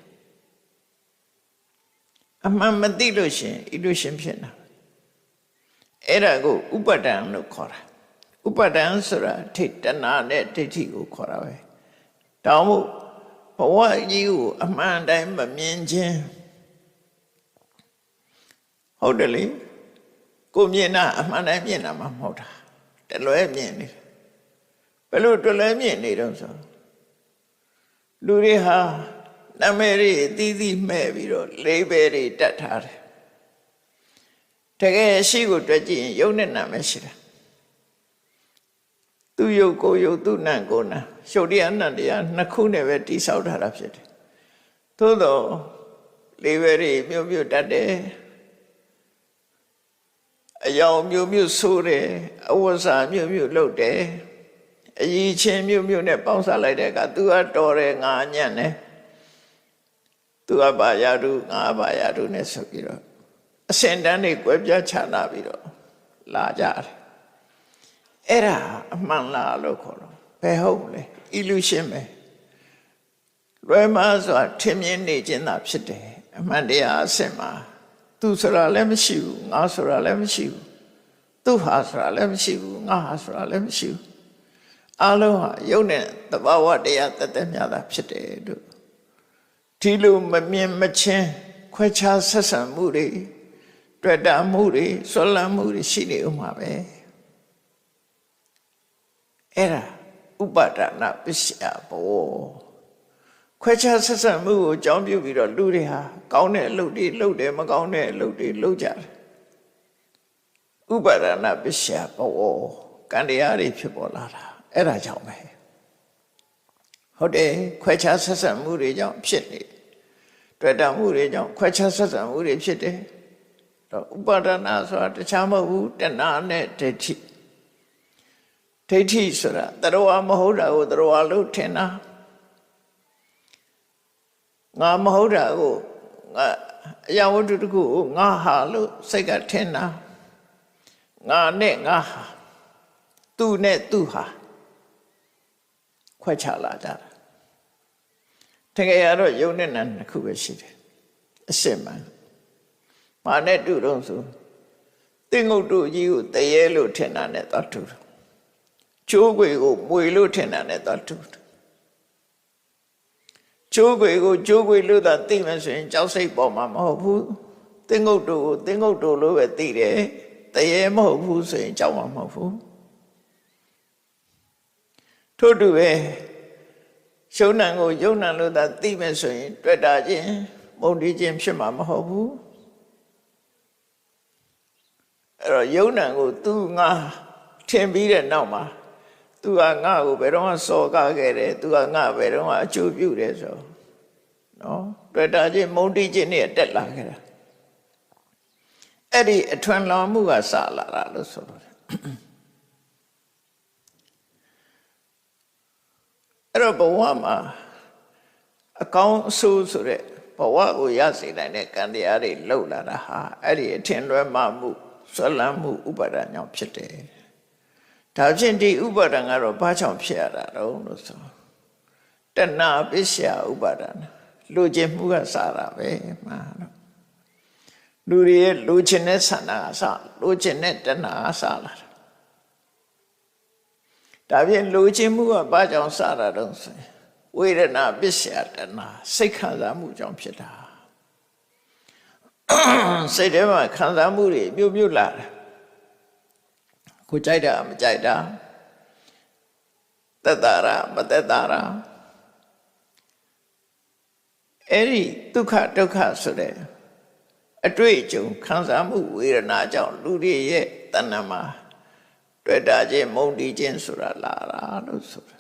အမှန်မသိလို့ရှင် illusion ဖြစ်နေတာအဲ့ဒါကိုဥပါဒံလို့ခေါ်တာဥပါဒံဆိုတာထိတဏနဲ့ဒိဋ္ဌိကိုခေါ်တာပဲတောင်းမို့ဘဝကြီးကိုအမှန်တိုင်းမမြင်ခြင်းဟုတ်တယ်လေကိုမြင်တာအမှန်တိုင်းမြင်တာမှမဟုတ်တာတလွဲမြင်နေဘယ်လိုတလွဲမြင်နေတော့ဆိုလူတွေဟာနာမည်တွေအသီးသီးမှဲ့ပြီးတော့လေးပဲတွေတတ်ထားတယ်တကယ်ရှိကိုတွေ့ကြည့်ရင်ယုံနဲ့နာမည်ရှိတာသူယုတ်ကိုယုတ်သူနံကိုနံရှုပ်တရားနံတရားနှစ်ခုနဲ့ပဲတိဆောက်ထားတာဖြစ်တယ်သို့တော့လေးပဲတွေမြို့မြို့တတ်တယ်အယောင်မျိုးမျိုးဆိုးတယ်အဝတ်စားမျိုးမျိုးလုပ်တယ်အကြီးချင်းမျိုးမျိုးနဲ့ပေါင်းစားလိုက်တဲ့အခါ तू ကတော်တယ်ငါညံ့တယ် तू ကဘာရတုငါဘာရတုနဲ့ဆိုပြီးတော့အစင်တန်းတွေကွဲပြားခြားနာပြီးတော့လာကြတယ်အဲ့ဒါအမှန်လားလို့ခေါ်တော့ဘယ်ဟုတ်လဲ illusion ပဲလွယ်မှားဆိုတာထင်မြင်နေခြင်းသာဖြစ်တယ်အမှန်တရားအစစ်မှာသူဆိုတာလည်းမရှိဘူးငါဆိုတာလည်းမရှိဘူးသူဟာဆိုတာလည်းမရှိဘူးငါဟာဆိုတာလည်းမရှိဘူးအလုံးဟာယုံနဲ့သဘာဝတရားတသက်များတာဖြစ်တယ်တို့ဒီလိုမမြင်မချင်းခွဲခြားဆက်ဆံမှုတွေတွေ့တာမှုတွေဆွလန်းမှုတွေရှိနေဥမှာပဲအဲ့ဒါဥပါဒနာပစ္စယဘောခွဲခြားဆက်ဆံမှုကိုအကြောင်းပြုပြီးတော့လူတွေဟာကောင်းတဲ့အလုပ်တွေလုပ်တယ်မကောင်းတဲ့အလုပ်တွေလုပ်ကြတယ်ဥပါဒနာပစ္စယဘောကံတရားတွေဖြစ်ပေါ်လာတာအဲ့ဒါကြောင့်ပဲဟုတ်တယ်ခွဲခြားဆက်ဆံမှုတွေကြောင့်ဖြစ်နေတွေ့တာမှုတွေကြောင့်ခွဲခြားဆက်ဆံမှုတွေဖြစ်တယ်တော့ဥပါဒနာဆိုတာတခြားမဟုတ်ဘူးတဏှာနဲ့ဒိဋ္ဌိဒိဋ္ဌိဆိုတာတရားမဟုတ်တာကိုတရားလို့ထင်တာငါမဟုတ်တာကိုငါအရာဝတ္ထုတစ်ခုကိုငါဟာလို့စိတ်ကထင်တာငါနဲ့ငါဟာသူနဲ့သူဟာခွဲခြားလာကြတာတကယ်ရတော့ယုံနဲ့နာနှစ်ခုပဲရှိတယ်အစစ်မှန်မာနဲ့တူတော့ဆိုသင်္ကုတ်တို့ကြီးကိုတရေလို့ထင်တာနဲ့သွားတူတယ်ချိုးခွေကိုမွေလို့ထင်တာနဲ့သွားတူတယ်ချိုးခွေကိုချိုးခွေလို့သာသိမှဆိုရင်ကြောက်စိတ်ပေါ်မှာမဟုတ်ဘူးသင်္ကုတ်တို့ကိုသင်္ကုတ်တို့လို့ပဲသိတယ်တရေမဟုတ်ဘူးဆိုရင်ကြောက်မှာမဟုတ်ဘူးထို့တူပဲရှုံးနံကိုယုံနံလို့သာသိမယ်ဆိုရင်တွေ့တာချင်းမုန်တီးခြင်းဖြစ်မှာမဟုတ်ဘူးအဲ့တော့ယုံနံကိုသူငါထင်ပြီးတဲ့နောက်မှာသူကငါ့ကိုဘယ်တော့မှစော်ကားခဲ့တယ်သူကငါဘယ်တော့မှအကျိုးပြုတယ်ဆိုနော်တွေ့တာချင်းမုန်တီးခြင်းနဲ့တက်လာခဲ့တာ အဲ့ဒီအထွန်းလောင်မှုကစလာတာလို့ဆိုလို့အဲ့တော့ဘဝမှာအကောင်းအဆိုးဆိုတဲ့ဘဝကိုရစေနိုင်တဲ့ကံတရားတွေလှုပ်လာတာဟာအဲ့ဒီအထင်လွဲမှမှုဆွလန်းမှုဥပါဒဏ်ကြောင့်ဖြစ်တယ်ဒါဖြင့်ဒီဥပါဒဏ်ကတော့ဘာကြောင့်ဖြစ်ရတာတော့လို့ဆိုတဏှာပစ္စယဥပါဒဏ်လူကျင်မှုကစားတာပဲမှာတော့လူတွေရဲ့လူကျင်တဲ့ဆန္ဒကစားလူကျင်တဲ့တဏှာကစားလာတာဒါဖြင့်လူကျင်မှုကဘာကြောင့်စားတာတော့ဆိုရင်ဝေဒနာပစ္စယတဏှာစိတ်ခံစားမှုကြောင့်ဖြစ်တာစိတ်ထဲမှာခံစားမှုတွေမြုပ်မြုပ်လာတယ်ကိုကြိုက်တာမကြိုက်တာသက်သာတာမသက်သာတာအဲ့ဒီဒုက္ခဒုက္ခဆိုတဲ့အတွေ့အကြုံခံစားမှုဝေဒနာကြောင့်လူတွေရဲ့တဏ္ဍာမှာတွေ့တာချင်းမုန်းတီးခြင်းဆိုတာလာတာလို့ဆိုတာ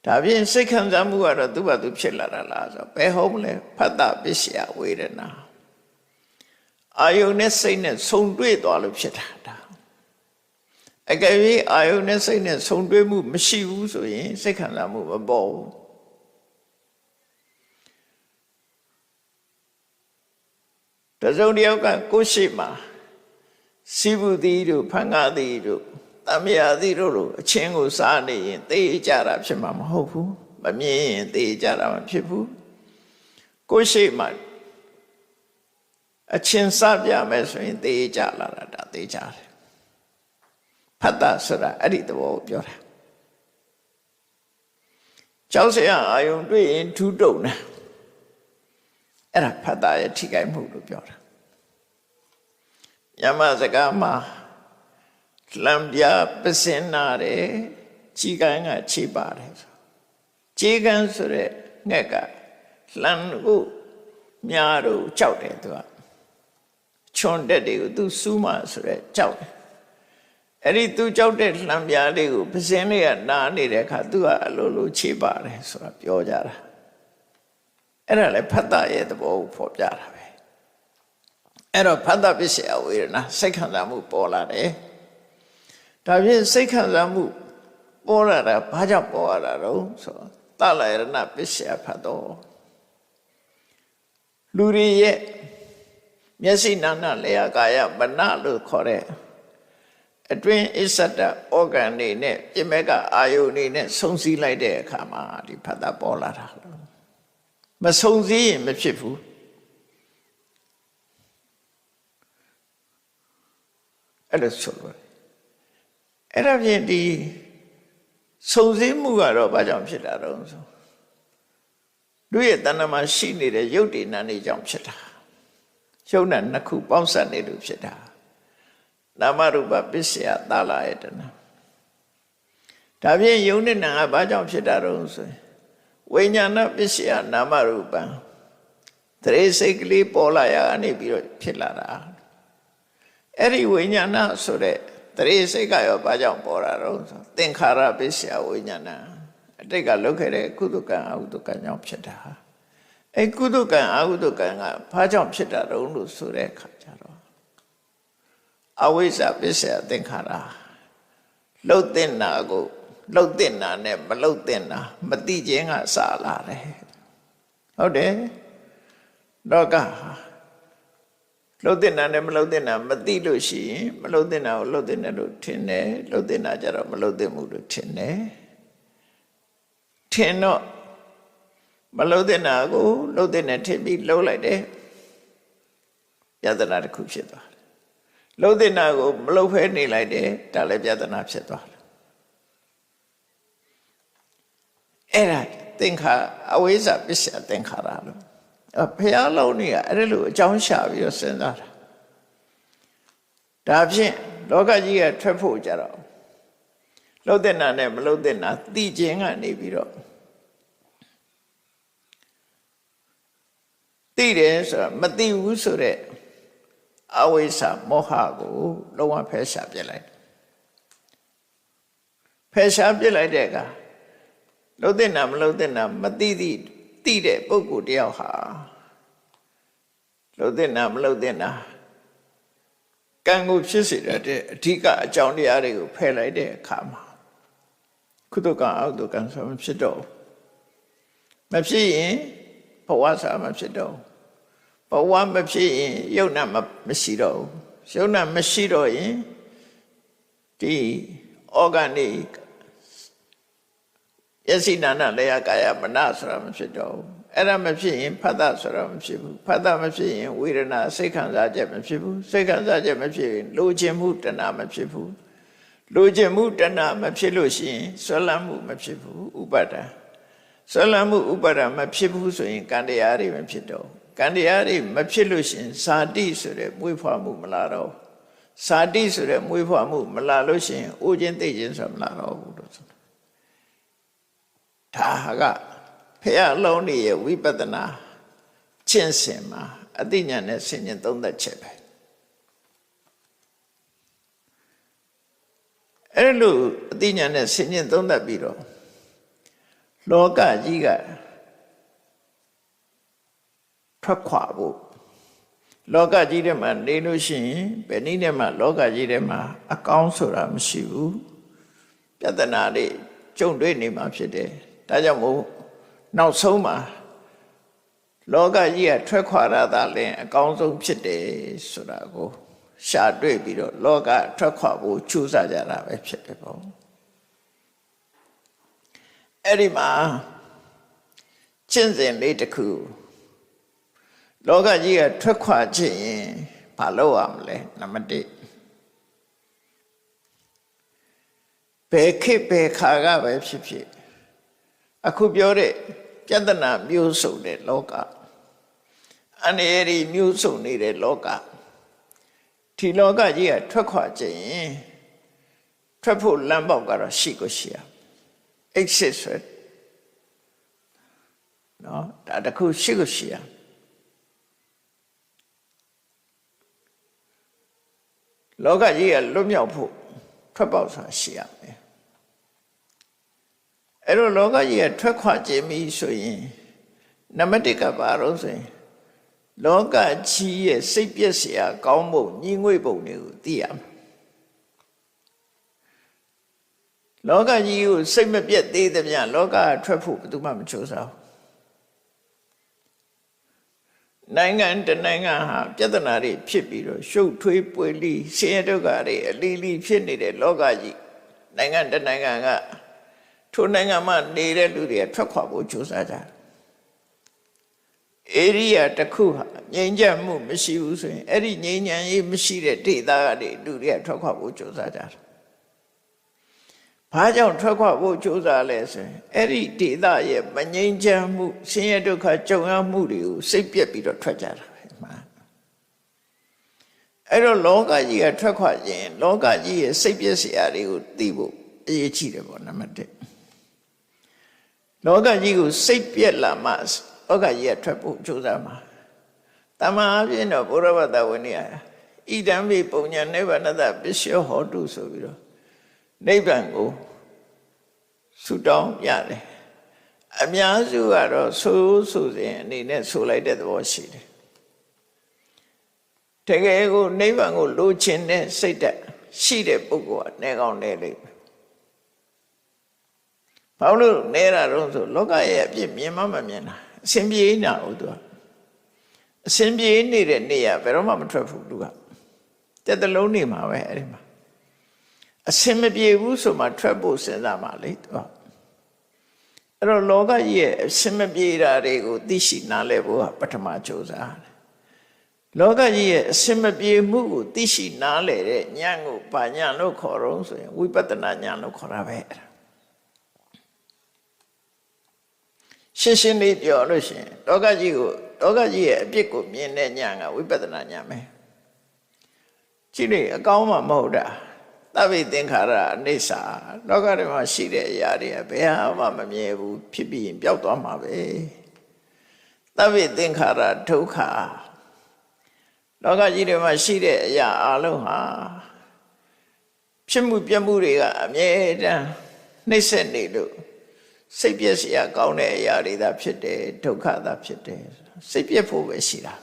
ဒါဖြင့်စိတ်ခံစားမှုကတော့သူ့ဘာသူဖြစ်လာတာလားဆိုဘယ်ဟုတ်မလဲဖတ်တာပစ္စယဝေဒနာအာယုန်နဲ့စိတ်နဲ့ဆုံတွေ့သွားလို့ဖြစ်တာဒါအကယ်၍အာယုန်နဲ့စိတ်နဲ့ဆုံတွေ့မှုမရှိဘူးဆိုရင်စိတ်ခံစားမှုမပေါ်ဘူးတစုံတစ်ယောက်ကကိုယ်ရှိမှာစီဘူးသီးတို့ဖန်ကားသီးတို့တမယာသီးတို့လိုအချင်းကိုစားနေရင်သေကြတာဖြစ်မှာမဟုတ်ဘူးမမြင်ရင်သေကြတာမဖြစ်ဘူးကိုယ်ရှိမှာအချင်းစားပြမယ်ဆိုရင်သေကြလာတာဒါသေကြတယ်ဖတ်တာဆိုတာအဲ့ဒီသဘောကိုပြောတာကြောက်စရာအာယုံတွေ့ရင်ထူးတုံတယ်အဲ့ဒါဖတ်တာရဲ့ထိခိုက်မှုလို့ပြောတာညမစကားမှာလံပြပစင်နာတယ်ခြေကန်းကခြေပါတယ်ခြေကန်းဆိုတဲ့ငှက်ကလံကိုမြားတို့ကြောက်တယ်သူကချွန်တက်တွေကိုသူစူးမှဆိုတဲ့ကြောက်တယ်အဲ့ဒီသူကြောက်တဲ့လံပြားလေးကိုပစင်လေးကနားနေတဲ့အခါသူကအလိုလိုခြေပါတယ်ဆိုတာပြောကြတာအဲ့ဒါလည်းဖတ်တာရဲ့သဘောကိုဖော်ပြတာပဲအဲ့တော့ဖတ်တာပစ္စယဝေဒနာစိတ်ခံစားမှုပေါ်လာတယ်ဒါဖြင့်စိတ်ခံစားမှုပေါ်လာတာဘာကြောင့်ပေါ်လာတာတော့ဆိုသလယရဏပစ္စယဖတ်တော့လူတွေရဲ့မျက်စိနာနာလျှာကာယမနလို့ခေါ်တဲ့အတွင်းအစ္ဆဒဩဂန်တွေနဲ့ပြမက်ကအာယုန်တွေနဲ့ဆုံစည်းလိုက်တဲ့အခါမှာဒီဖတ်တာပေါ်လာတာမဆုံစည်းရင်မဖြစ်ဘူးအဲ့လိုဆိုလို့အဲ့ဒါဖြင့်ဒီဆုံစည်းမှုကတော့ဘာကြောင့်ဖြစ်တာတော့ဆိုလူရဲ့တဏ္ဍာမှာရှိနေတဲ့ယုတ်တည်နာနေကြောင့်ဖြစ်တာယုတ်နဲ့နှစ်ခုပေါင်းစပ်နေလို့ဖြစ်တာနာမရူပပစ္စယသာလယတနာဒါဖြင့်ယုတ်နဲ့နာကဘာကြောင့်ဖြစ်တာတော့ဆိုရင်ဝိညာဏပစ္စယနာမရူပံတရေစိတ်ကလေးပေါ်လာရကနေပြီးတော့ဖြစ်လာတာအဲ့ဒီဝိညာဏဆိုတဲ့တရေစိတ်ကရောဘာကြောင့်ပေါ်လာတော့ဆိုသင်္ခါရပစ္စယဝိညာဏအတိတ်ကလုပ်ခဲ့တဲ့ကုသကံအကုသကံကြောင့်ဖြစ်တာအဲ့ကုသကံအကုသကံကဘာကြောင့်ဖြစ်တာတော့လို့ဆိုတဲ့အခါကျတော့အဝိဇ္ဇပစ္စယသင်္ခါရလှုပ်တဲ့နာကိုလှုပ်တဲ့နာနဲ့မလှုပ်တဲ့နာမတိခြင်းကစလာတယ်ဟုတ်တယ်တော့ကလှုပ်တဲ့နာနဲ့မလှုပ်တဲ့နာမတိလို့ရှိရင်မလှုပ်တဲ့နာကိုလှုပ်တဲ့နာလို့ထင်တယ်လှုပ်တဲ့နာကျတော့မလှုပ်တဲ့မှုလို့ထင်တယ်ထင်တော့မလှုပ်တဲ့နာကိုလှုပ်တဲ့နာထင်ပြီးလှုပ်လိုက်တယ်ပြဿနာတစ်ခုဖြစ်သွားတယ်လှုပ်တဲ့နာကိုမလှုပ်ဖဲနေလိုက်တယ်ဒါလည်းပြဿနာဖြစ်သွားတယ်အဲ့ဒါသင်္ခါအဝိဇ္ဇပစ္စယသင်္ခါရလို့ဘုရားလုံးကြီးကအဲ့လိုအကြောင်းရှာပြီးတော့စဉ်းစားတာဒါဖြင့်လောကကြီးကထွက်ဖို့ကြတော့လှုပ်တဲ့နာနဲ့မလှုပ်တဲ့နာသိခြင်းကနေပြီးတော့သိတယ်ဆိုတာမသိဘူးဆိုတဲ့အဝိဇ္ဇမောဟကိုလုံးဝဖယ်ရှားပြလိုက်ဖယ်ရှားပြလိုက်တဲ့အခါလှုပ်တဲ့နာမလှုပ်တဲ့နာမသိတဲ့ပုဂ္ဂိုလ်တယောက်ဟာလှုပ်တဲ့နာမလှုပ်တဲ့နာ ကံကိုဖြစ်စေတဲ့အဓိကအကြောင်းတရားတွေကိုဖယ်လိုက်တဲ့အခါမှာကုသိုလ်ကံအကုသိုလ်ကံဆိုမဖြစ်တော့မဖြစ်ရင်ဘဝဆိုတာမဖြစ်တော့ဘဝမဖြစ်ရင်ယုံနာမရှိတော့ယုံနာမရှိတော့ရင်ဒီဩဂန်နေယစိနာနာလေယကာယမနဆိုတာမဖြစ်တော့အဲ့ဒါမဖြစ်ရင်ဖတ်တာဆိုတာမဖြစ်ဘူးဖတ်တာမဖြစ်ရင်ဝေဒနာစိတ်ခံစားချက်မဖြစ်ဘူးစိတ်ခံစားချက်မဖြစ်ရင်လိုချင်မှုတဏှာမဖြစ်ဘူးလိုချင်မှုတဏှာမဖြစ်လို့ရှိရင်ဆွဲလန်းမှုမဖြစ်ဘူးဥပါဒံဆွဲလန်းမှုဥပါဒံမဖြစ်ဘူးဆိုရင်ကံတရားတွေမဖြစ်တော့ကံတရားတွေမဖြစ်လို့ရှိရင်ဇာတိဆိုတဲ့မွေးဖွားမှုမလာတော့ဇာတိဆိုတဲ့မွေးဖွားမှုမလာလို့ရှိရင်အိုးခြင်းသိခြင်းဆိုတာမလာတော့ဘူးလို့ဆိုတာဒါကဖះအလုံးတွေရဲ့ဝိပဿနာကျင့်စဉ်မှာအသိဉာဏ်နဲ့ဆင်ញင်သုံးသပ်ချက်ပဲအဲ့လိုအသိဉာဏ်နဲ့ဆင်ញင်သုံးသပ်ပြီးတော့လောကကြီးကထွက်ခွာဖို့လောကကြီးထဲမှာနေလို့ရှိရင်ဘယ်နည်းနဲ့မှလောကကြီးထဲမှာအကောင်းဆိုတာမရှိဘူးပြဿနာတွေကြုံတွေ့နေမှာဖြစ်တယ်ဒါကြောင့်မို့နောက်ဆုံးမှာလောကကြီးကထွက်ခွာရတာလည်းအကောင်းဆုံးဖြစ်တယ်ဆိုတာကိုရှာတွေ့ပြီးတော့လောကထွက်ခွာဖို့ကြိုးစားကြတာပဲဖြစ်တယ်ပေါ့အဲ့ဒီမှာကျင့်စဉ်လေးတစ်ခုလောကကြီးကထွက်ခွာခြင်းရင်ဘာလုပ်ရမလဲနံပါတ်1ဘယ်ခေတ်ဘယ်ခါကပဲဖြစ်ဖြစ်အခုပြောတဲ့ပြဿနာမျိုးစုံတဲ့လောကအန္တရာယ်မျိုးစုံနေတဲ့လောကဒီလောကကြီးကထွက်ခွာခြင်းရင်ထွက်ဖို့လမ်းပေါက်ကတော့ရှိကိုရှိရ exit ဆိုနော်ဒါတခုရှိကိုရှိရလောကကြီးကလွတ်မြောက်ဖို့ထွက်ပေါက်ဆိုတာရှိရမယ်အဲ့တော့လောကကြီးကထွက်ခွာခြင်းပြီဆိုရင်နံပါတ်1ကဘာလို့ဆိုရင်လောကကြီးရဲ့စိတ်ပြည့်စရာကောင်းဖို့ညီငွေ့ပုံတွေကိုသိရမယ်လောကကြီးကိုစိတ်မပြတ်သေးသမျှလောကထွက်ဖို့ဘယ်သူမှမချိုးစားဘူးနိုင်ငံတနိုင်ငံဟာပြဿနာတွေဖြစ်ပြီးတော့ရှုပ်ထွေးပွေလီဆင်းရဲဒုက္ခတွေအလီလီဖြစ်နေတဲ့လောကကြီးနိုင်ငံတနိုင်ငံကထိုနိုင်ငံမှာနေတဲ့လူတွေထွက်ခွာဖို့ကြိုးစားကြတယ်ဧရိယာတစ်ခုဟာငြိမ်းချမ်းမှုမရှိဘူးဆိုရင်အဲ့ဒီငြိမ်းချမ်းရေးမရှိတဲ့ဒေသကနေလူတွေကထွက်ခွာဖို့ကြိုးစားကြတယ်ဘာကြောင့်ထွက်ခွာဖို့ကြိုးစားလဲဆိုရင်အဲ့ဒီဒေသရဲ့မငြိမ်းချမ်းမှုဆင်းရဲဒုက္ခကြုံရမှုတွေကိုစိတ်ပြက်ပြီးတော့ထွက်ကြတာပဲမှန်အဲ့တော့လောကကြီးကထွက်ခွာခြင်းလောကကြီးရဲ့စိတ်ပြက်စရာတွေကိုသိဖို့အရေးကြီးတယ်ပေါ့နံပါတ်1လောကကြီးကိုစိတ်ပြက်လာမှလောကကြီးကထွက်ဖို့ကြိုးစားမှာတမန်အပြင်တော့ဘုရားဘာသာဝင်နေရဣဒံမိပုံညာနိဗ္ဗာနတပစ္စယောဟောတုဆိုပြီးတော့နိဗ္ဗာန်ကိုဆုတောင်းရတယ်အများစုကတော့ဆိုစဉ်အနေနဲ့ဆိုလိုက်တဲ့သဘောရှိတယ်တကယ်ကိုနိဗ္ဗာန်ကိုလိုချင်တဲ့စိတ်ဓာတ်ရှိတဲ့ပုဂ္ဂိုလ်ကနေကောင်းနေလိမ့်မယ်ဘာလို့နေတာတော့ဆိုလောကရဲ့အပြစ်မြင်မှမမြင်တာအစဉ်ပြေးနေတာဟုတ်သူကအစဉ်ပြေးနေတဲ့နေရဘယ်တော့မှမထွက်ဘူးသူကတက်တလုံးနေမှာပဲအဲ့ဒီမှာအစင်မပြေဘူးဆိုမှထွက်ဖို့စဉ်းစားမှလေသူအဲ့တော့လောကကြီးရဲ့အစင်မပြေတာတွေကိုသိရှိနားလည်ဖို့ကပထမကြိုးစားတယ်လောကကြီးရဲ့အစင်မပြေမှုကိုသိရှိနားလည်တဲ့ဉာဏ်ကိုဘာဉာဏ်လို့ခေါ်တော့ဆိုရင်ဝိပဿနာဉာဏ်လို့ခေါ်တာပဲရှင်းရှင်းလေးပြောလို့ရှိရင်လောကကြီးရဲ့အပြစ်ကိုမြင်တဲ့ဉာဏ်ကဝိပဿနာဉာဏ်ပဲကြည့်လေအကောင်းမှမဟုတ်တာသဗ္ဗေသင်္ခါရအနိစ္စလောကထဲမှာရှိတဲ့အရာတွေကဘယ်ဟာမှမမြဲဘူးဖြစ်ပြီးရင်ပျောက်သွားမှာပဲသဗ္ဗေသင်္ခါရဒုက္ခလောကကြီးထဲမှာရှိတဲ့အရာအလုံးဟာဖြစ်မှုပြမှုတွေကအမြဲတမ်းနှိမ့်ဆက်နေလို့စိတ်ပြည့်စရာကောင်းတဲ့အရာတွေသာဖြစ်တယ်ဒုက္ခသာဖြစ်တယ်စိတ်ပြည့်ဖို့ပဲရှိတာ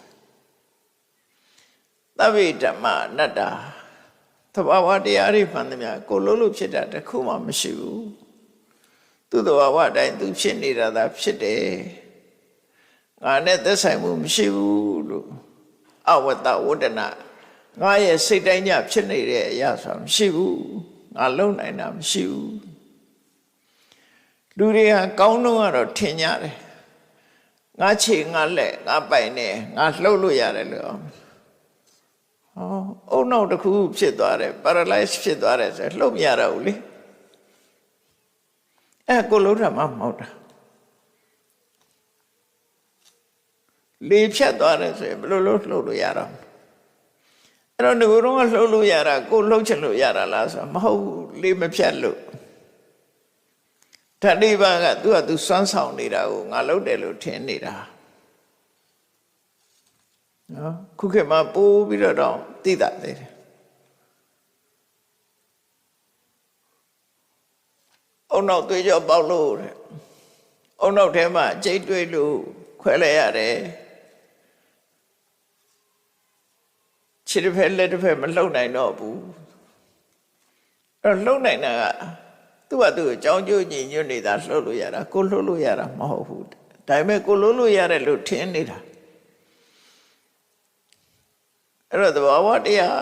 သဗ္ဗေဓမ္မအနတ္တသဘာဝတရားတွေမှန်သမျှကိုလို့ဖြစ်တာတခုမှမရှိဘူးသူ့သဘာဝအတိုင်းသူဖြစ်နေတာသာဖြစ်တယ်ငါနဲ့သက်ဆိုင်မှုမရှိဘူးလို့အဝတ္တဝတ္တနာငါရဲ့စိတ်တိုင်းညဖြစ်နေတဲ့အရာဆိုတာမရှိဘူးငါလုံနိုင်တာမရှိဘူးလူတွေကကောင်းတော့ကတော့ထင်ကြတယ်ငါခြေငါလက်ငါပိုင်နေငါလှုပ်လို့ရတယ်လို့အုံနောက်တစ်ခုဖြစ်သွားတယ် paralyze ဖြစ်သွားတယ်ဆိုလှုပ်မရတော့ဘူးလေကိုလုံးထမှာမဟုတ်တာလေဖြတ်သွားတယ်ဆိုရင်ဘယ်လိုလှုပ်လို့ရတော့အဲ့တော့ငကိုယ်တော့လှုပ်လို့ရတာကိုလှုပ်ချင်လို့ရတာလားဆိုမဟုတ်လေမဖြတ်လို့ဓာတ်လေးပါးကသူကသူစွမ်းဆောင်နေတာကိုငါလှုပ်တယ်လို့ထင်နေတာနော်ခုခေတ်မှာပိုးပြီးတော့သိတာသေးတယ်အုံနောက်သွေးကြောပေါက်လို့တဲ့အုံနောက်ထဲမှာကြိတ်တွေးလို့ခွဲလိုက်ရတယ်ခြေတစ်ဖက်လက်တစ်ဖက်မလှုပ်နိုင်တော့ဘူးအဲ့လှုပ်နိုင်တာကသူ့ဘာသူ့အကြောင်းကျိုးညီညွတ်နေတာလှုပ်လို့ရတာကိုလှုပ်လို့ရတာမဟုတ်ဘူးဒါပေမဲ့ကိုလှုပ်လို့ရတယ်လို့ထင်နေတာအဲ့တော့သဘာဝတရား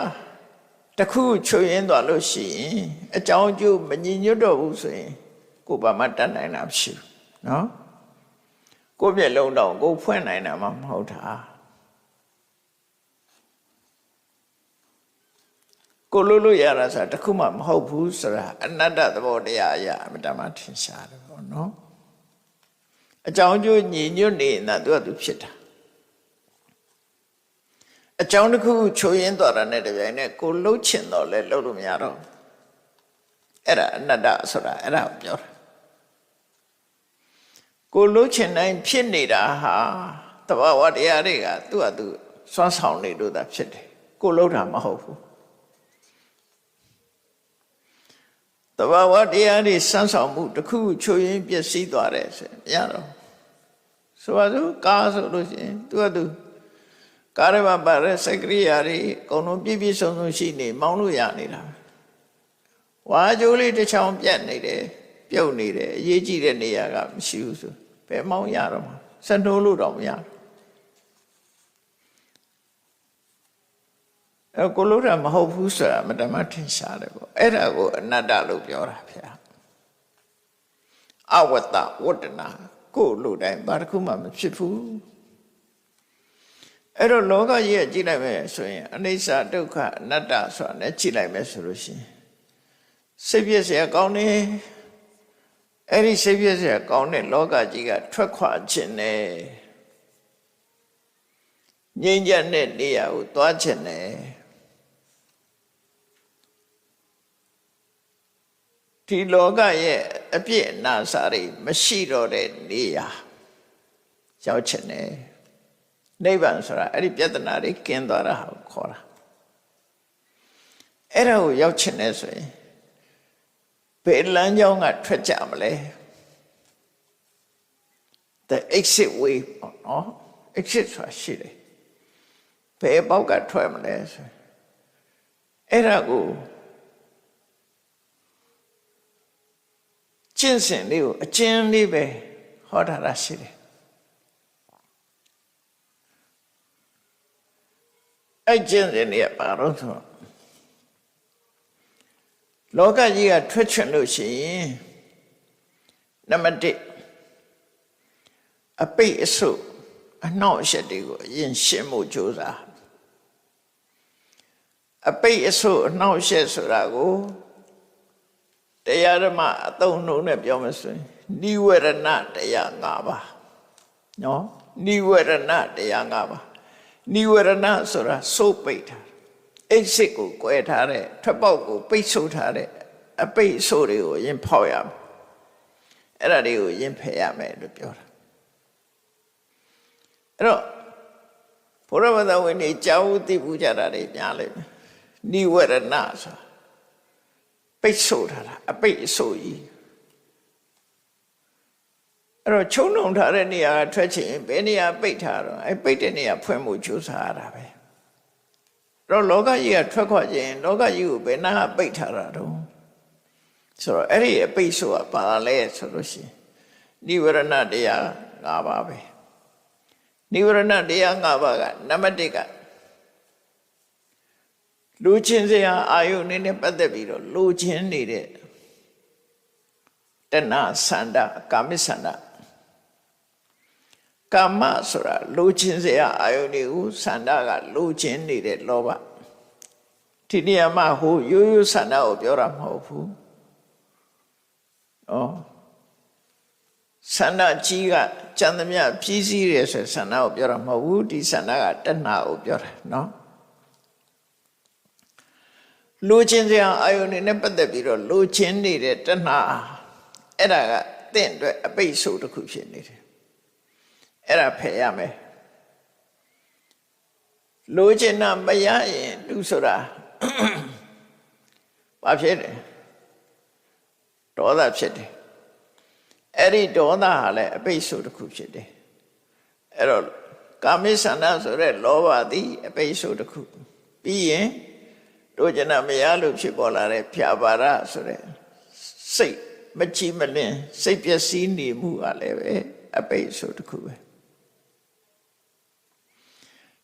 တစ်ခုချုပ်ရင်းသွားလို့ရှိရင်အကြောင်းကျိုးမညီညွတ်တော့ဘူးဆိုရင်ကိုယ်ဘာမှတတ်နိုင်တာမရှိဘူးနော်ကိုယ်မျက်လုံးတော့ကိုယ်ဖွင့်နိုင်တာမှမဟုတ်တာကိုလို့လို့ရတာဆိုတာတစ်ခုမှမဟုတ်ဘူးဆိုတာအနတ္တသဘောတရားအရာအမှန်တမ်းထင်ရှားတယ်ပေါ့နော်အကြောင်းကျိုးညီညွတ်နေတာသူကသူဖြစ်တာအကြောင်းတစ်ခုချိုးရင်းသွားတာနဲ့တပြိုင်နက်ကိုလှုပ်ချင်တော့လဲလှုပ်လို့မရတော့အဲ့ဒါအနတ္တဆိုတာအဲ့ဒါကိုပြောတာကိုလှုပ်ချင်တိုင်းဖြစ်နေတာဟာတဘာဝတရားတွေကသူ့ဟာသူစွမ်းဆောင်နေလို့သာဖြစ်တယ်ကိုလှုပ်တာမဟုတ်ဘူးတဘာဝတရားတွေစွမ်းဆောင်မှုတစ်ခုချိုးရင်းပျက်စီးသွားတယ်ဆိုမရတော့ဆိုပါစို့ကားဆိုလို့ရှိရင်သူကသူကားရမပါတဲ့စက်ကရိယာတွေအကုန်လုံးပြည့်ပြည့်စုံစုံရှိနေမောင်းလို့ရနေတာဝါကြိုးလေးတစ်ချောင်းပြတ်နေတယ်ပြုတ်နေတယ်အရေးကြီးတဲ့နေရာကမရှိဘူးဆိုဘယ်မောင်းရတော့မှာစနှိုးလို့တော့မရကိုလို့တာမဟုတ်ဘူးဆိုတာမတမထင်ရှားတယ်ပေါ့အဲ့ဒါကိုအနတ္တလို့ပြောတာဗျာအဝတ္တဝတ္တနာကိုလို့တိုင်းဘာတစ်ခုမှမဖြစ်ဘူးအဲ့တော့လောကကြီးကကြည့်လိုက်မယ်ဆိုရင်အနိစ္စဒုက္ခအနတ္တဆိုတာနဲ့ကြည့်လိုက်မယ်ဆိုလို့ရှိရင်စိတ်ပြည့်စရာကောင်းတယ်အဲ့ဒီစိတ်ပြည့်စရာကောင်းတဲ့လောကကြီးကထွက်ခွာခြင်းနဲ့ငြိမ်းချမ်းတဲ့နေရာကိုသွားခြင်းနဲ့ဒီလောကရဲ့အပြည့်အနာစာတွေမရှိတော့တဲ့နေရာရောက်ခြင်းနဲ့နိဗ္ဗာန်ဆိုတာအဲ့ဒီပြဿနာတွေကင်းသွားတာကိုခေါ်တာအဲ့ဒါကိုရောက်ခြင်းနဲ့ဆိုရင်ဘယ်လမ်းကြောင်းကထွက်ကြမလဲ the exit way နော် exit ဆိုတာရှိတယ်ဘယ်ပေါက်ကထွက်မလဲဆိုအဲ့ဒါကိုကျင့်စဉ်လေးကိုအကျဉ်းလေးပဲဟောထားတာရှိတယ်အဲ့ကျင့်စဉ်လေးကဘာလို့ဆိုလောကကြီးကထွက်ချင်လို့ရှိရင်နံပါတ်1အပိတ်အဆုတ်အနှောင့်အယှက်တွေကိုအရင်ရှင်းဖို့ကြိုးစားအပိတ်အဆုတ်အနှောင့်အယှက်ဆိုတာကိုတရားဓမ္မအသုံးနှုန်းနဲ့ပြောမယ်ဆိုရင်နိဝရဏတရား5ပါးနော်နိဝရဏတရား5ပါးနိဝရဏဆိုတာစိုးပိတ်တာအိတ်စစ်ကိုကွဲထားတဲ့ထွက်ပေါက်ကိုပိတ်ဆို့ထားတဲ့အပိတ်ဆို့တွေကိုရင်ဖောက်ရမယ်အဲ့ဒါတွေကိုရင်ဖယ်ရမယ်လို့ပြောတာအဲ့တော့ဘုရားဘာသာဝင်တွေကြောက်သိပူကြတာတွေများလိမ့်မယ်နိဝရဏဆိုတာပိတ်ဆို့ထားတာအပိတ်အဆို့ကြီးအဲ့တော့ချုံနှုံထားတဲ့နေရာထွက်ချင်ဘယ်နေရာပိတ်ထားတော့အဲ့ပိတ်တဲ့နေရာဖွင့်မှုကြိုးစားရတာပဲ တော့လောကကြီးကထွက်ခွာခြင်းလောကကြီးကိုဘယ်နာပိတ်ထားတာတော့ဆိုတော့အဲ့ဒီအပိတ်ဆိုတာပါလဲဆိုလို့ရှိရင်နိဝရဏတရား၅ပါးပဲနိဝရဏတရား၅ပါးကနံပါတ်1ကလူချင်းစရာအာယုန်နဲ့ပတ်သက်ပြီးတော့လူချင်းနေတဲ့တဏှာဆန္ဒကာမိဆန္ဒကာမဆိုတာလူချင်းစရာအာယုန်တွေကိုဆန္ဒကလူချင်းနေတဲ့လောဘဒီနေရာမှာဟိုရိုးရိုးဆန္ဒကိုပြောတာမဟုတ်ဘူးဆန္ဒကြီးကကြံသမျှပြည့်စည်တယ်ဆိုဆန္ဒကိုပြောတာမဟုတ်ဘူးဒီဆန္ဒကတဏှာကိုပြောတာနော်လူချင်းစရာအာယုန်နဲ့ပတ်သက်ပြီးတော့လူချင်းနေတဲ့တဏှာအဲ့ဒါကတင့်အတွက်အပိတ်ဆို့တစ်ခုဖြစ်နေတယ်အဲ့ဒါဖယ်ရမယ်လူချင်းနာမရရင်သူဆိုတာဘာဖြစ်တယ်ဒေါသဖြစ်တယ်အဲ့ဒီဒေါသဟာလည်းအပိတ်ဆို့တစ်ခုဖြစ်တယ်အဲ့တော့ကာမိဆန္ဒဆိုတဲ့လောဘသည်အပိတ်ဆို့တစ်ခုပြီးရင်တို့ကျင်နာမရလို့ဖြစ်ပေါ်လာတဲ့ဖြာပါဒဆိုတဲ့စိတ်မကြည်မလင်စိတ်ပျက်စီးနေမှုကလည်းပဲအပိတ်ဆို့တစ်ခုပဲ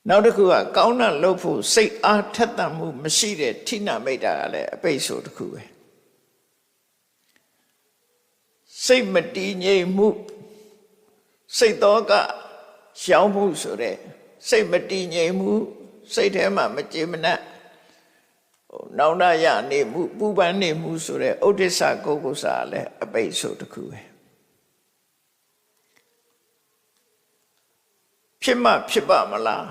နောက်တစ်ခုကကောင်းတာလုပ်ဖို့စိတ်အားထက်သန်မှုမရှိတဲ့ဌိနမိတ်တာကလည်းအပိတ်ဆို့တစ်ခုပဲစိတ်မတည်ငြိမ်မှုစိတ်သောကရှောင်မှုဆိုတဲ့စိတ်မတည်ငြိမ်မှုစိတ်ထဲမှာမကြေမနက်နောင်တရနေမှုပူပန်နေမှုဆိုတဲ့ဥဒိစ္စကုက္ကုစလည်းအပိတ်ဆို့တစ်ခုပဲဖြစ်မှဖြစ်ပါမလား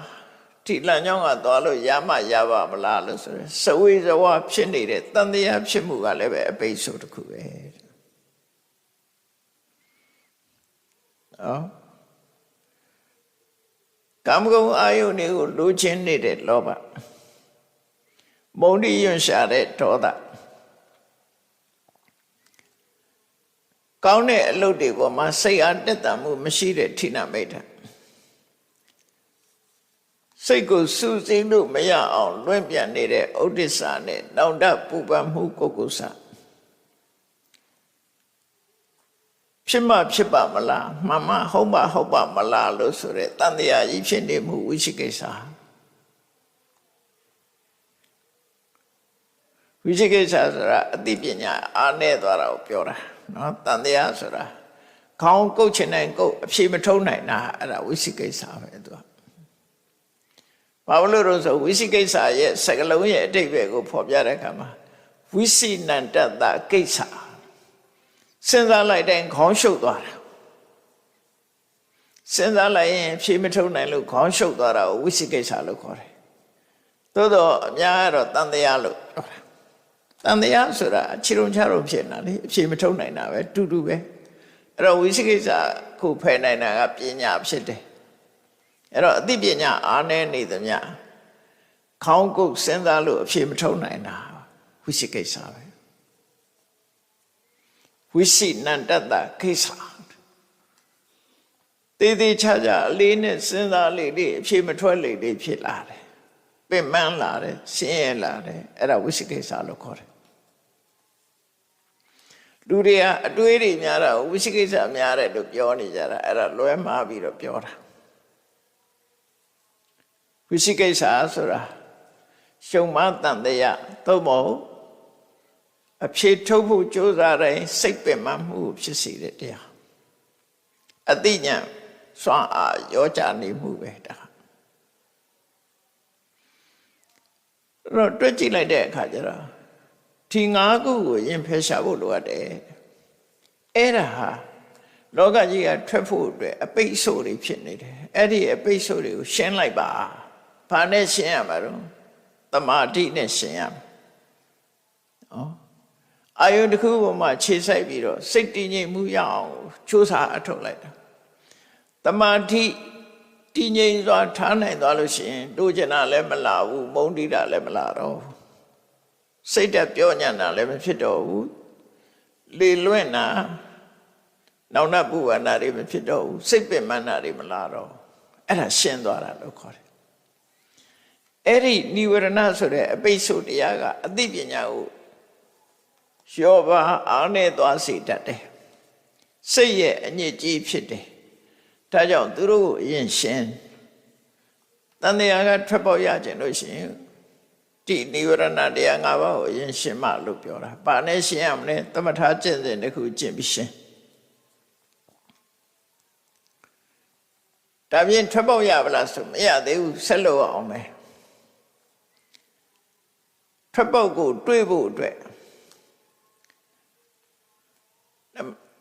ဒီလမ်းကြောင်းကသွားလို့ရမှရပါမလားလို့ဆိုရယ်စဝေဇဝဖြစ်နေတဲ့တန်တရားဖြစ်မှုကလည်းပဲအပိတ်ဆို့တစ်ခုပဲကာမဂုဏ်အာယုန်တွေကိုလိုချင်နေတဲ့လောဘမုန်းတိယွန့်ရှာတဲ့ဒေါသကောင်းတဲ့အလုပ်တွေပေါ်မှာစိတ်အားတက်တာမှုမရှိတဲ့ဌိနမိတ်တာစိတ်ကိုစူးစိမ်လို့မရအောင်လွင့်ပြန်နေတဲ့ဥဒိစ္စနဲ့နောင်တပူပန်မှုကုက္ကုစဖြစ်မှဖြစ်ပါမလားမှန်မှဟုတ်ပါမလားလို့ဆိုတဲ့တန်တရားကြီးဖြစ်နေမှုဝိသိကိစ္စဝိသိကိစ္စဆိုတာအသိပညာအားနည်းသွားတာကိုပြောတာနော်တန်တရားဆိုတာခေါင်းကုတ်ချင်နိုင်ကုတ်အဖြေမထုံးနိုင်တာအဲ့ဒါဝိသိကိစ္စပဲသူကဘာလို့လို့ဆိုဝိသိကိစ္စရဲ့စကားလုံးရဲ့အဓိပ္ပာယ်ကိုဖော်ပြတဲ့အခါမှာဝိသိနန္တတကိစ္စစဉ်းစားလိုက်တိုင်းခေါင်းရှုပ်သွားတာစဉ်းစားလိုက်ရင်ဖြေမထုံးနိုင်လို့ခေါင်းရှုပ်သွားတာကိုဝိသိကိစ္စလို့ခေါ်တယ်သို့တော့အများကတော့တန်တရားလို့ပြောတာတန်တရားဆိုတာခြေလုံးချတော့ဖြစ်နေတာလေအဖြေမထုံးနိုင်တာပဲတူတူပဲအဲ့တော့ဝိသိကိစ္စကိုဖယ်နိုင်တာကပညာဖြစ်တယ်အဲ့တော့အသိပညာအားနည်းနေသမျှခေါင်းကုတ်စဉ်းစားလို့အဖြေမထုံးနိုင်တာဝိသိကိစ္စပဲဝိသိနန္တတကိစ္စတေးသေးချာချာအလေးနဲ့စဉ်းစားလေလေအဖြေမထွက်လေလေဖြစ်လာတယ်ပင်ပန်းလာတယ်ဆင်းရဲလာတယ်အဲ့ဒါဝိသိကိစ္စလို့ခေါ်တယ်လူတွေကအတွေးတွေများတာဝိသိကိစ္စများတယ်လို့ပြောနေကြတာအဲ့ဒါလွဲမှားပြီးတော့ပြောတာဝိသိကိစ္စဆိုတာရှုံမတန်တရားသို့မဟုတ်အဖြေထုတ်ဖို့ကြိုးစားတိုင်းစိတ်ပင်ပန်းမှုဖြစ်စေတဲ့တရားအသိဉာဏ်စွမ်းအားရောကြနေမှုပဲဒါတော့တွက်ကြည့်လိုက်တဲ့အခါကျတော့ဒီ၅ခုကိုရင်ဖယ်ရှားဖို့လိုအပ်တယ်အဲ့ဒါဟာလောကကြီးကထွက်ဖို့အတွက်အပိတ်ဆို့တွေဖြစ်နေတယ်အဲ့ဒီအပိတ်ဆို့တွေကိုရှင်းလိုက်ပါဘာနဲ့ရှင်းရမှာတော့သမာဓိနဲ့ရှင်းရမှာအာယုန်တစ်ခုပေါ်မှာခြေဆိုင်ပြီးတော့စိတ်တည်ငြိမ်မှုရအောင်ကြိုးစားအထောက်လိုက်တာသမာဓိတည်ငြိမ်စွာထားနိုင်သွားလို့ရှိရင်တို့ကျင်တာလည်းမလာဘူးမုန်းတိတာလည်းမလာတော့စိတ်တက်ပြောညံ့တာလည်းမဖြစ်တော့ဘူးလေလွင့်တာနောင်တပူဝနာတွေမဖြစ်တော့ဘူးစိတ်ပင်ပန်းတာတွေမလာတော့အဲ့ဒါရှင်းသွားတာလို့ခေါ်တယ် အဲ့ဒီနိဝရဏဆိုတဲ့အပိတ်ဆို့တရားကအသိပညာကိုရောပါအားနဲ့သွားစေတတ်တယ်စိတ်ရဲ့အညစ်အကြေးဖြစ်တယ်ဒါကြောင့်သူတို့ကိုအရင်ရှင်းတန်တရားကထွက်ပေါက်ရခြင်းလို့ရှိရင်ဒီနိဝရဏတရား၅ပါးကိုအရင်ရှင်းမှလို့ပြောတာဘာနဲ့ရှင်းရမလဲသမထကျင့်စဉ်တစ်ခုကျင့်ပြီးရှင်းဒါပြင်ထွက်ပေါက်ရပါလားဆိုမရသေးဘူးဆက်လို့အောင်မယ်ထွက်ပေါက်ကိုတွေးဖို့အတွက်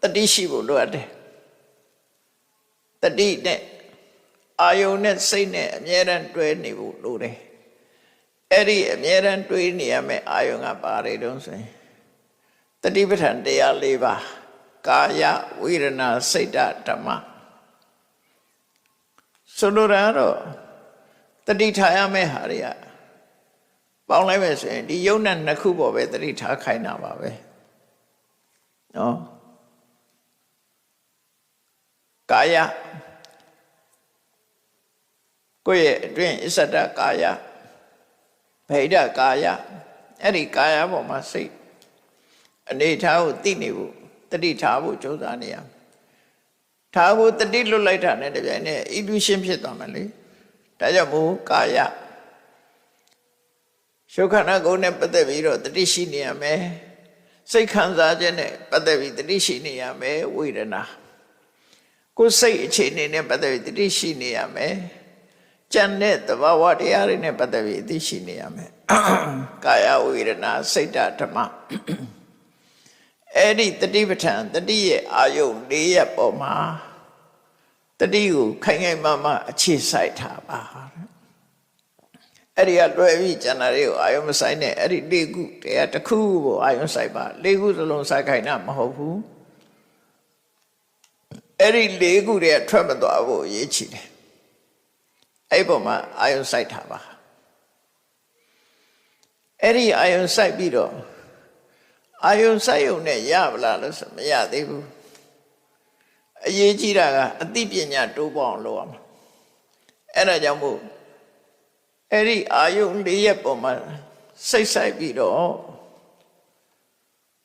တတိရှိဖို့လိုအပ်တယ်တတိနဲ့အာယုန်နဲ့စိတ်နဲ့အမြဲတမ်းတွဲနေဖို့လိုတယ်အဲ့ဒီအမြဲတမ်းတွေးနေရမယ့်အာယုန်ကပါတယ်တုံးဆိုရင်တတိပဋ္ဌာန်တရား၄ပါးကာယဝေဒနာစိတ်ဓမ္မဆိုလိုတာတော့တတိထားရမယ့်ဟာတွေကပေါင်းလိုက်မယ်ဆိုရင်ဒီယုံနဲ့နှစ်ခုပေါ်ပဲတတိထားခိုင်းတာပါပဲနော်ကာယကိုယ့်ရဲ့အတွင်းအစ္ဆဒကာယဗိဒကာယအဲ့ဒီကာယပေါ်မှာစိတ်အနေထားကိုသိနေဖို့တတိထားဖို့ကြိုးစားနေရထားဖို့တတိလွတ်လိုက်တာနဲ့တပြိုင်နက် illusion ဖြစ်သွားမယ်လေဒါကြောင့်မို့ကာယရှုခန္ဓာကိုယ်နဲ့ပတ်သက်ပြီးတော့တတိရှိနေရမယ်စိတ်ခံစားခြင်းနဲ့ပတ်သက်ပြီးတတိရှိနေရမယ်ဝေဒနာကိုယ်စိတ်အခြေအနေနဲ့ပတ်သက်ပြီးတတိရှိနေရမယ်ကြံတဲ့သဘာဝတရားတွေနဲ့ပတ်သက်ပြီးသိရှိနေရမယ်ကာယဝေဒနာစိတ်ဓမ္မအဲ့ဒီတတိပဋ္ဌာန်တတိရဲ့အာယုန်၄ရပ်ပေါ်မှာတတိကိုခိုင်ခိုင်မာမာအခြေစိုက်ထားပါအဲ့ဒီကလွယ်ပြီးကျန်တာတွေကိုအာယုန်မဆိုင်နဲ့အဲ့ဒီ၄ခုတရားတစ်ခုကိုအာယုန်ဆိုင်ပါ၄ခုစလုံးစိုက်ခိုင်တာမဟုတ်ဘူးအဲ့ဒီ၄ခုတည်းထွက်မသွားဖို့အရေးကြီးတယ်အဲ့ပေါ်မှာအာယုန်စိုက်ထားပါအဲ့ဒီအာယုန်စိုက်ပြီးတော့အာယုန်စိုက်ရုံနဲ့ရပါလားလို့ဆိုမရသေးဘူးအရေးကြီးတာကအသိပညာတိုးပေါအောင်လုပ်ရမှာအဲ့ဒါကြောင့်မို့အဲ့ဒီအာယုန်၄ရပ်ပေါ်မှာစိတ်ဆိုင်ပြီးတော့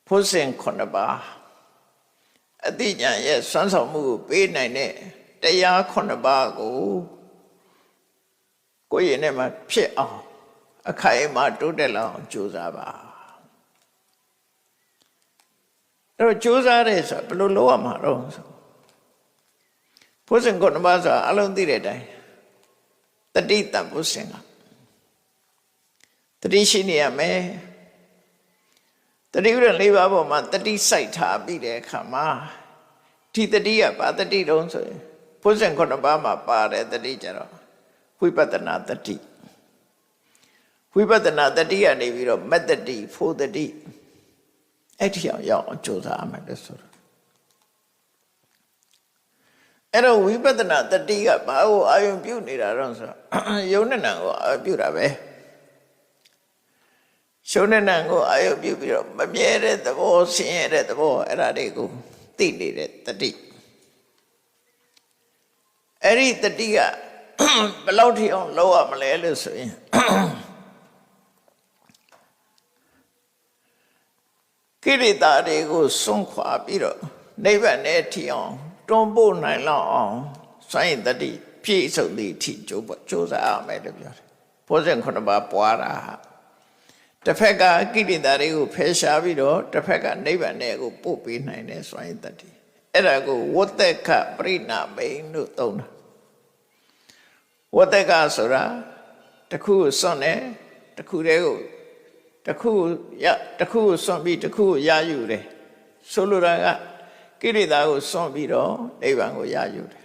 ဖို့စဉ်9ပါးအသိဉာဏ်ရဲ့စွမ်းဆောင်မှုကိုပေးနိုင်တဲ့တရား9ပါးကိုကိုယ့်ရင်ထဲမှာဖြစ်အောင်အခိုင်အမာတိုးတက်လာအောင်ကြိုးစားပါအဲ့တော့ကြိုးစားရဲဆိုဘယ်လိုလုပ်ရမှာတော့ဆိုဖို့စဉ်9ပါးဆိုတာအလုံးသိတဲ့အတိုင်းတတိတံဖို့စဉ်ကတတိရှိနေရမယ်တတိဥရ၄ပါးပေါ်မှာတတိစိုက်ထားပြီးတဲ့အခါမှာဒီတတိကဘာတတိတုံးဆိုရင်ဖို့စဉ်9ပါးမှာပါတယ်တတိကြတော့ဝိပဿနာတတိဝိပဿနာတတိကနေပြီးတော့မတ္တတိဖို့တတိအဲ့ဒီအောင်ရောက်အောင်ကြိုးစားရမယ်လို့ဆိုတော့အဲ့တော့ဝိပဿနာတတိကဘာကိုအာယုံပြုနေတာတော့ဆိုတော့ယုံနဲ့နံကိုအာယုံပြုတာပဲရှုံနဲ့နံကိုအာယုံပြုပြီးတော့မမြဲတဲ့သဘောဆင်းရဲတဲ့သဘောအဲ့ဒါတွေကိုသိနေတဲ့တတိအဲ့ဒီတတိကဘယ်လောက်ထိအောင်လုပ်ရမလဲလို့ဆိုရင်ကိရိတာတွေကိုစွန့်ခွာပြီးတော့နိဗ္ဗာန်နဲ့ထီအောင်တွန်းပို့နိုင်လောက်အောင်စွန့်ရင်တတိပြည့်စုံသည့်အထိကြိုးစားရမယ်လို့ပြောတယ်။ဖို့စဉ်9ပါးပွားတာတစ်ဖက်ကကိရိတာတွေကိုဖယ်ရှားပြီးတော့တစ်ဖက်ကနိဗ္ဗာန်နဲ့ကိုပို့ပေးနိုင်တဲ့စွန့်ရင်တတိအဲ့ဒါကိုဝတ္တကပရိနာမိန်လို့သုံးတာဝတ္တကဆိုတာတစ်ခုကိုစွန့်တယ်တစ်ခုတည်းကိုတစ်ခုကိုစွန့်ပြီးတစ်ခုကိုရယူတယ်ဆိုလိုတာကကိရိတာကိုစွန့်ပြီးတော့နိဗ္ဗာန်ကိုရယူတယ်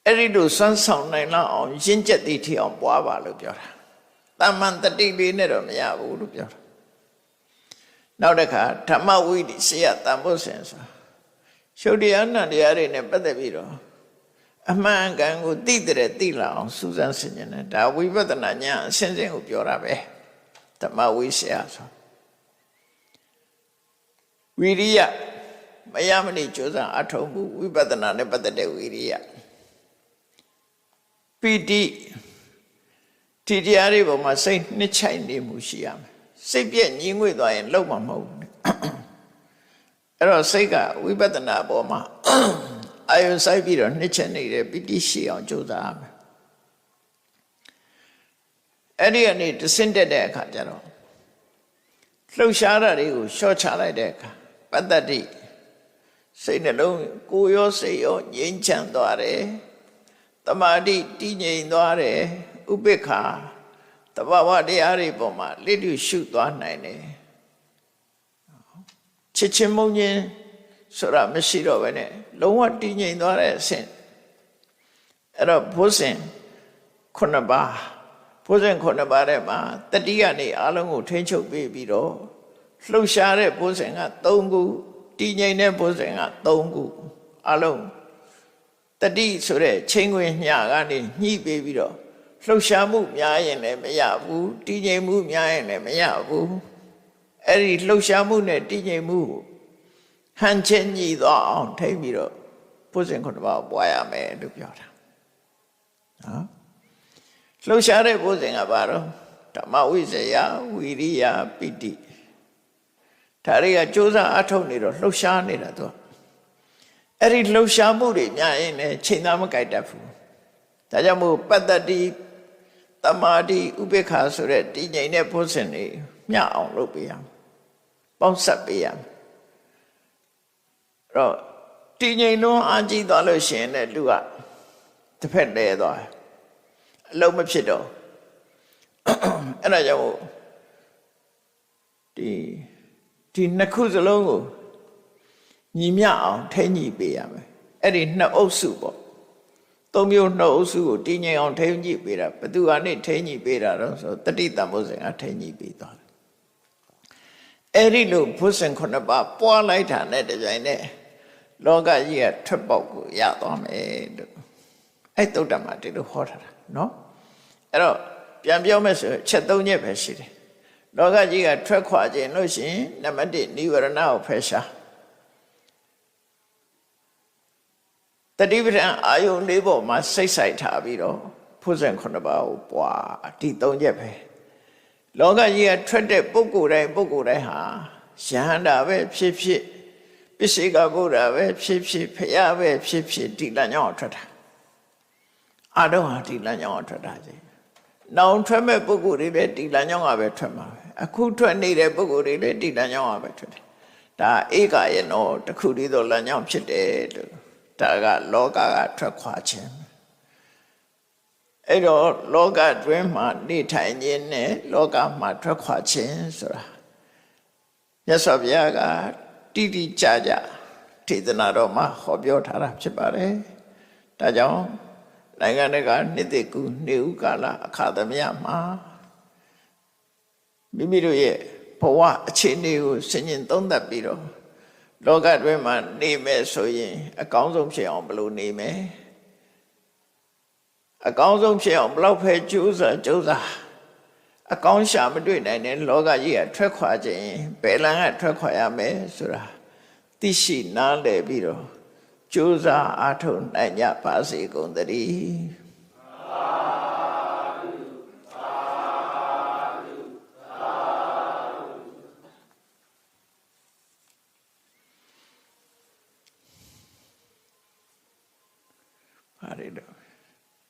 အဲ့ဒီလိုစွန့်ဆောင်နိုင်လောက်အောင်ရင့်ကျက်သည့်ထိအောင်ပွားပါလို့ပြောတာတမန်တတိလေးနဲ့တော့မရဘူးလို့ပြောတာနောက်တစ်ခါဓမ္မဝိဒိစေယတန်ဖို့စဉ်ဆိုရှုပ်တရားနံတရားတွေနဲ့ပတ်သက်ပြီးတော့အမှန်ကန်ကိုသိတဲ့သိလာအောင်စူးစမ်းဆင်ခြင်တယ်ဒါဝိပဿနာဉာဏ်အစဉ်စဉ်ကိုပြောတာပဲဓမ္မဝိစေယဆိုဝိရိယမယမနိကြိုးစားအထောက်မှုဝိပဿနာနဲ့ပတ်သက်တဲ့ဝိရိယပိဋိ ဒီတရားတွေပေါ်မှာစိတ်နှစ်ချိုက်နေမှုရှိရမယ်စိတ်ပြည့်ငြင်းငွေ့သွားရင်လုံးမမဟုတ်ဘူးအဲ့တော့စိတ်ကဝိပဿနာပေါ်မှာအာယုံစိုက်ပြီးတော့နှစ်ချက်နေတဲ့ပိဋိရှိအောင်ကြိုးစားရမယ်အဲ့ဒီကနေတဆင့်တက်တဲ့အခါကျတော့လှုပ်ရှားတာတွေကိုရှော့ချလိုက်တဲ့အခါပတ္တတိစိတ်နှလုံးကိုယ်ရောစိတ်ရောငြိမ်းချမ်းသွားတယ်တမာတိတည်ငြိမ်သွားတယ်ဥပိ္ပခာတဘာဝတရားတွေပေါ်မှာလစ်လျူရှုသွားနိုင်တယ်ချစ်ချင်းမုန်းခြင်းဆိုတာမရှိတော့ဘဲနဲ့လုံးဝတည်ငြိမ်သွားတဲ့အဆင့်အဲ့တော့ဘုဇင်9ပါးဘုဇင်9ပါးထဲမှာတတိယနေအလုံးကိုထိန်းချုပ်ပေးပြီးတော့လှုပ်ရှားတဲ့ဘုဇင်က3ခုတည်ငြိမ်တဲ့ဘုဇင်က3ခုအလုံးတတိဆိုတဲ့ချိန်ခွင်ညကနေညှိပေးပြီးတော့လှုပ်ရှားမှုများရင်လည်းမရဘူးတည်ငြိမ်မှုများရင်လည်းမရဘူးအဲ့ဒီလှုပ်ရှားမှုနဲ့တည်ငြိမ်မှုဟန်ချက်ညီသွားအောင်ထိပြီးတော့ဘုဇင်9ပါးပွားရမယ်လို့ပြောတာနော်လှုပ်ရှားတဲ့ဘုဇင်ကဘာတော့ဓမ္မဝိဇ္ဇယဝီရိယပိဋိဒါတွေကကြိုးစားအထုတ်နေတော့လှုပ်ရှားနေတာသူအဲ့ဒီလှုပ်ရှားမှုတွေများရင်လည်းချိန်သားမကြိုက်တတ်ဘူးဒါကြောင့်မို့ပတ္တတိတမာတိဥပိ္ပခာဆိုတဲ့တည်ငြိမ်တဲ့ဘုဇင်တွေမျှအောင်လုပ်ပေးရမယ်ပေါင်းစပ်ပေးရမယ်အဲ့တော့တည်ငြိမ်လုံးအာကြည့်သွားလို့ရှိရင်လည်းလူကတစ်ဖက်လဲသွားအလုံးမဖြစ်တော့အဲ့ဒါကြောင့်ဒီနှစ်ခုစလုံးကိုညီမျှအောင်ထိန်းညှိပေးရမယ်အဲ့ဒီနှစ်အုပ်စုပေါ့သုံးမျိုးနှစ်အုပ်စုကိုတည်ငြိမ်အောင်ထိန်းညှိပေးတာဘသူကနေထိန်းညှိပေးတာတော့ဆိုတတိတံဘုဇင်ကထိန်းညှိပေးသွားတယ်အဲ့ဒီလိုဘုဇင်9ပါးပွားလိုက်တာနဲ့တကြိုင်နဲ့လောကကြီးကထွက်ပေါက်ကိုရသွားမယ်လို့အဲ့သုတ္တမှာဒီလိုဟောထားတာနော်အဲ့တော့ပြန်ပြောမယ်ဆိုချက်3ချက်ပဲရှိတယ်လောကကြီးကထွက်ခွာခြင်းလို့ရှိရင်နံပါတ်1နိဝရဏကိုဖယ်ရှားတတိပဋ္ဌာန်အာယုန်၄ပေါ်မှာစိတ်ဆိုင်ထားပြီးတော့ဘုဇင်9ပါးကိုပွားဒီ3ချက်ပဲလောကကြီးကထွက်တဲ့ပုဂ္ဂိုလ်တိုင်းဟာယဟန္တာပဲဖြစ်ဖြစ်ပိစိကဗုဒ္ဓပဲဖြစ်ဖြစ်ဖရာပဲဖြစ်ဖြစ်ဒီလမ်းကြောင်းထွက်တာအာတော့ဟာဒီလမ်းကြောင်းထွက်တာကြီးနောင်ထွက်မဲ့ပုဂ္ဂိုလ်တွေလည်းဒီလမ်းကြောင်းကပဲထွက်မှာပဲအခုထွက်နေတဲ့ပုဂ္ဂိုလ်တွေလည်းဒီလမ်းကြောင်းကပဲထွက်တယ်ဒါဧကရဲ့နော်တခုတည်းသောလမ်းကြောင်းဖြစ်တယ်လို့ဒါကလောကကထွက်ခွာခြင်းအဲ့တော့လောကတွင်မှာနေထိုင်ခြင်းနဲ့လောကမှာထွက်ခွာခြင်းဆိုတာမြတ်စွာဘုရားကတိတိကျကျထေသနာတော်မှာဟောပြောထားတာဖြစ်ပါတယ်ဒါကြောင့်နိုင်ငံတကာနှစ်သိကူနေဥကာလအခါသမယမှာမိမိတို့ရဲ့ဘဝအခြေအနေကိုစဉ်းကျင်သုံးသပ်ပြီးတော့လောကတွင်မှာနေမယ်ဆိုရင်အကောင်းဆုံးဖြစ်အောင်ဘယ်လိုနေမယ်အကောင်းဆုံးဖြစ်အောင်ဘလောက်ပဲကြိုးစားအကောင်းရှာမတွေ့နိုင်တဲ့လောကကြီးကထွက်ခွာခြင်းဘယ်လမ်းကထွက်ခွာရမယ်ဆိုတာသိရှိနားလည်ပြီးတော့ကြိုးစားအားထုတ်နိုင်ကြပါစေကုန်သတည်းဟာရီတော့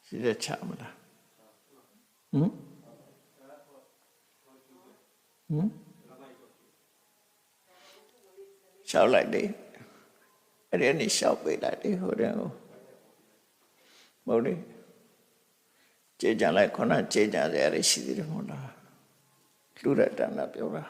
ရှိတဲ့ချမလားရှောက်လိုက်တယ်အဲ့ဒီနေ့ရှောက်ပေးလိုက်တယ်ဟိုတဲ့ကိုမဟုတ်လေကြေကြလိုက်ခေါင်းကြေကြရရရှိသေးတယ်မဟုတ်လားလူရတနာပြောတာ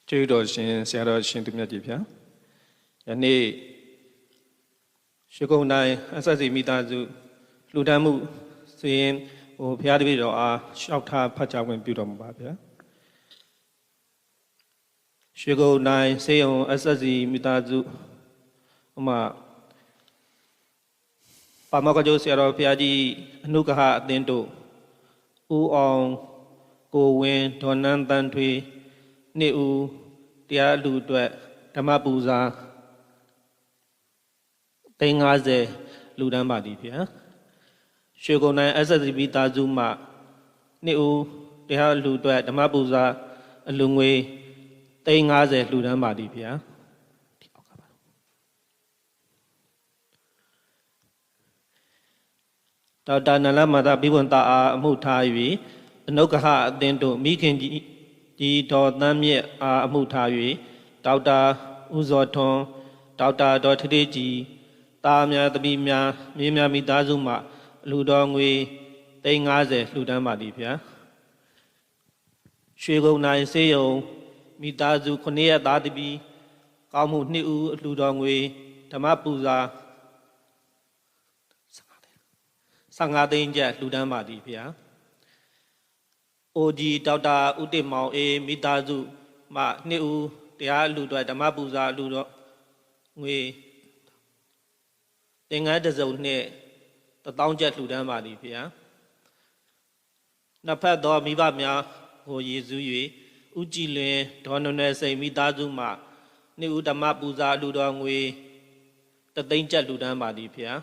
ကျေးတော်ရှင်ဆရာတော်ရှင်သူမြတ်ကြီးဗျာယနေ့ရွှေကုန်းတိုင်းအဆက်စီမိသားစုလှူဒန်းမှုစီရင်ဘုရားတပည့်တော်အားလျှောက်ထားဖတ်ကြားခွင့်ပြုတော်မူပါဗျာရွှေကုန်းတိုင်းစေယုံအဆက်စီမိသားစုဥမာပါမကကျိုးဆရာတော်ဘုရားကြီးအနုဂဟအသင်းတို့ဦးအောင်ကိုဝင်းဒေါ်နန်းတန်းထွေးနှစ်ဦးတရားလူအတွက်ဓမ္မပူဇာ350လူဒန်းပါသည်ဗျာရွှေကုန်းတိုင်း SSB သားစုမှနှစ်ဦးတရားလူအတွက်ဓမ္မပူဇာအလူငွေ350လူဒန်းပါသည်ဗျာဒေါက်တာနလမာတာဘိဝန္တာအားအမှုထား၍အနုဂဟအသင်းတို့မိခင်ကြီးဒေါ်သန်းမြင့်အားအမှုထား၍ဒေါက်တာဦးဇော်ထွန်းဒေါက်တာဒေါ်ထထေးကြီးတာများတပည့်များမြေများမိသားစုမှလူတော်ငွေ350လှူဒန်းပါသည်ဗျာရွှေကုန်းနိုင်စေယုံမိသားစု9ရက်သားတပည့်ကောင်းမှု2ဦးလူတော်ငွေဓမ္မပူဇာ15သိန်းကျပ်လှူဒန်းပါသည်ဗျာအိုဂျီဒေါက်တာဦးတင်မောင်အေးမိသားစုမှ2ဦးတရားလူတော်ဓမ္မပူဇာလူတော်ငွေသင်္ကန်းတစ်စုံနှင့်1000ကျပ်လှူဒန်းပါသည်ဗျာနှစ်ဖက်သောမိဘများကိုရည်စူး၍ဥကြည်လင်ဒေါ်နွယ်စိန်မိသားစုမှ2ဦးဓမ္မပူဇာလူတော်ငွေ3သိန်းကျပ်လှူဒန်းပါသည်ဗျာ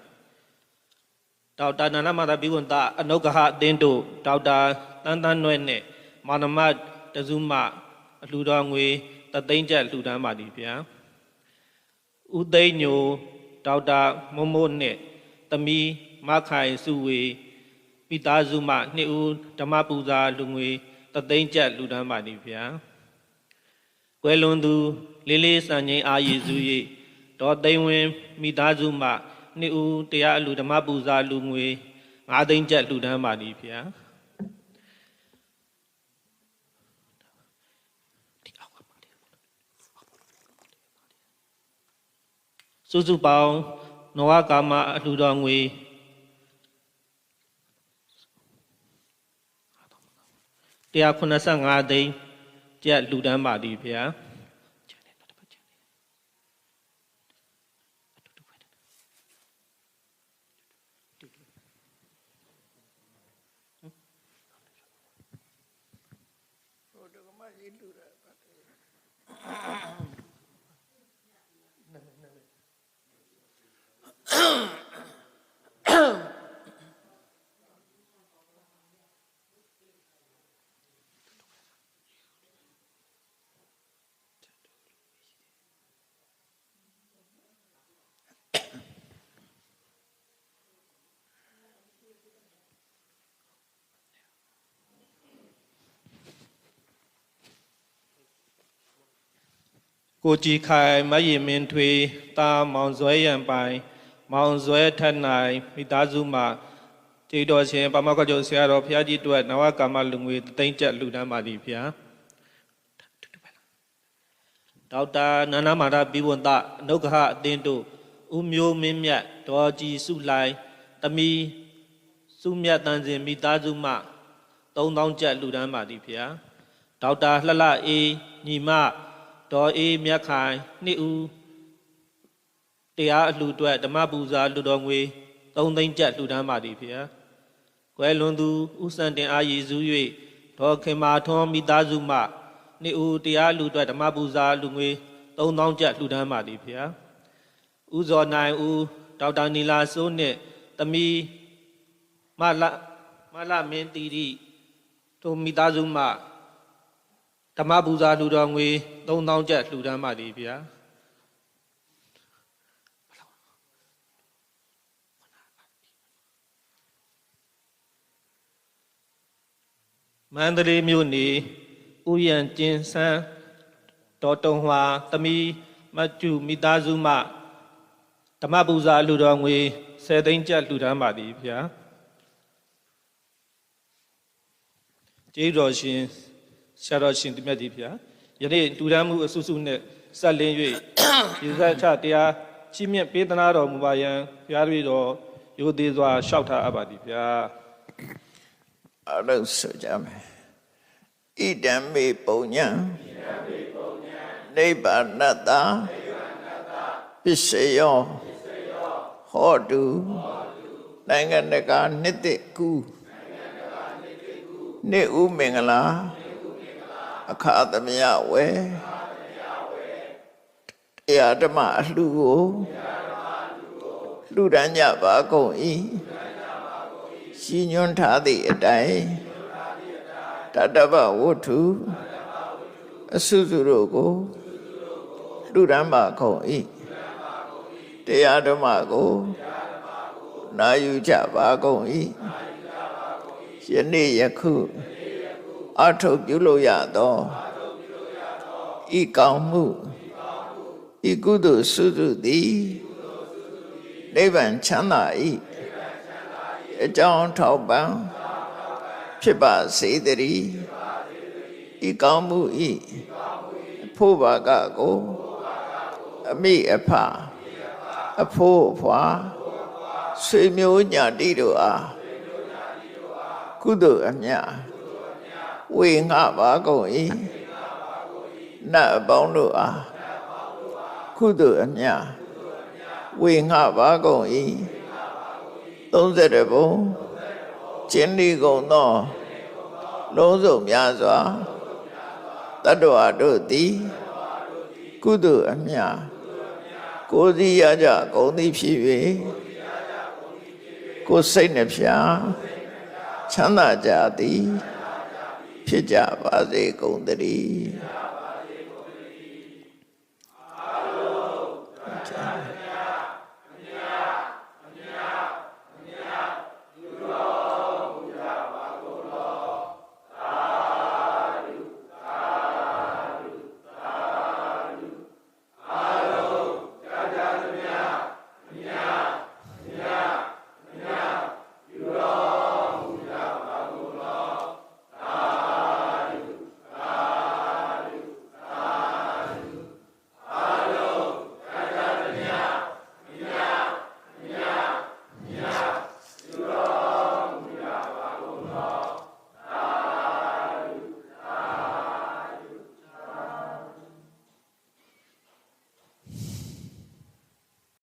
ဒေါက်တာနန္ဒမာတာဘိဝန္တအနုဂဟအသင်းတို့ဒေါက်တာတန်းတန်းနွဲ့နှင့်မာနမတစုမှအလှူတော်ငွေ3သိန်းကျပ်လှူဒန်းပါသည်ဗျာဦးသိန်းညိုဒေါက်တာမမိုးနှင့်သမီးမခိုင်စုဝေမိသားစုမှ2ဦးဓမ္မပူဇာလူငွေ3သိန်းကျပ်လှူဒန်းပါသည်ဗျာကွယ်လွန်သူလေးလေးစံငိမ့်အားရည်စု၍ဒေါ်သိန်းဝင်းမိသားစုမှ2ဦးတရားအလူဓမ္မပူဇာလူငွေ5သိန်းကျပ်လှူဒန်းပါသည်ဗျာစုစုပေါင်းနောဝကာမအလှူတော်ငွေ185သိန်းကျပ်လှူဒန်းပါသည်ဗျာကိုကြည်ခိုင်မယေမင်းထွေတာမောင်ဇွဲရံပိုင်မောင်ဇွဲထက်နိုင်မိသားစုမှကျေးတော်ရှင်ပါမကကျိုးဆရာတော်ဘုရားကြီးအတွက်နဝကာမလူငွေ3သိန်းကျပ်လှူဒန်းပါသည်ဗျာဒေါက်တာနန္ဒမာတာဘိဝန္တအနုဂဟအသင်းတို့ဦးမျိုးမင်းမြတ်ဒေါ်ကြည်စုလိုင်းသမီးစုမြတ်တန်စင်မိသားစုမှ3000ကျပ်လှူဒန်းပါသည်ဗျာဒေါက်တာလှလှအေးညီမဒေါ်အေးမြတ်ခိုင်2ဦးတရားအလှူအတွက်ဓမ္မပူဇာလူတော်ငွေ3သိန်းကျပ်လှူဒန်းပါသည်ဗျာကွယ်လွန်သူဦးစံတင်အားရည်စူး၍ဒေါ်ခင်မာထွန်းမိသားစုမှ2ဦးတရားအလှူအတွက်ဓမ္မပူဇာလူငွေ3000ကျပ်လှူဒန်းပါသည်ဗျာဦးဇော်နိုင်ဦးဒေါက်တာနီလာစိုးနှင့်သမီးမလမင်းတီရီတို့မိသားစုမှဓမ္မပူဇာလူတော်ငွေ3000ကျပ်လှူဒန်းပါသည်ဗျာမန္တလေးမြို့နေဥယျာဉ်ကျင်းဆန်းဒေါ်တုံhòaသမီးမကျူမိသားစုမှဓမ္မပူဇာလူတော်ငွေ10သိန်းကျပ်လှူဒန်းပါသည်ဗျာကျေးတော်ရှင်ဆရာတော်ရှင်သူမြတ်ကြီးဗျာယ ယနေ့တူတမ်းမှုအစုစုနှင့်ဆက်လင်း၍ဒီဇက်ချတရားချီးမြှင့်ပေးသနာတော်မူပါယံဘုရားတို့တော်ရိုသေစွာလျှောက်ထားအပ်ပါသည်ဗျာ အလုံးဆိုကြမယ်ဣဒံမေပုံညာနိဗ္ဗာနတ္တပစ္စယောဟောတုနိုင်ငံတကာနှစ်သက်ကူနှစ်ဥမင်္ဂလာအခါသမယဝေတရားဓမ္မအလှကိုလူဒန်းကြပါကုန်၏ရှိညွန်းထားသည့်အတိုင်းတတ္တဗဝတ္ထုအစုစုတို့ကိုလူဒန်းပါကုန်၏တရားဓမ္မကိုနာယူကြပါကုန်၏ယနေ့ယခုအထုတ်ပြုလို့ရသောဤကောင်းမှုဤကုသိုလ်စုစုသည်နိဗ္ဗာန်ချမ်းသာ၏အကြောင်းထောက်ပံ့ဖြစ်ပါစေတည်းဤကောင်းမှု၏အဖို့ဘာကကိုအမိအဖအဖို့အဖွာဆွေမျိုးညာတိတို့အားကုသိုလ်အမြတ်ဝေငှပါကုန်၏နတ်အပေါင်းတို့အားကုသိုလ်အမြတ်ဝေငှပါကုန်၏30ဘုံကျင့်ဒီကုန်သောလုံးစုံများစွာတတ္တဝါတို့သည်ကုသိုလ်အမြတ်ကိုယ်စီရကြကုန်သည်ဖြစ်၍ကိုယ်စိတ်နှဖျားချမ်းသာကြသည်ဖြစ်ကြပါစေကုန်သတည်း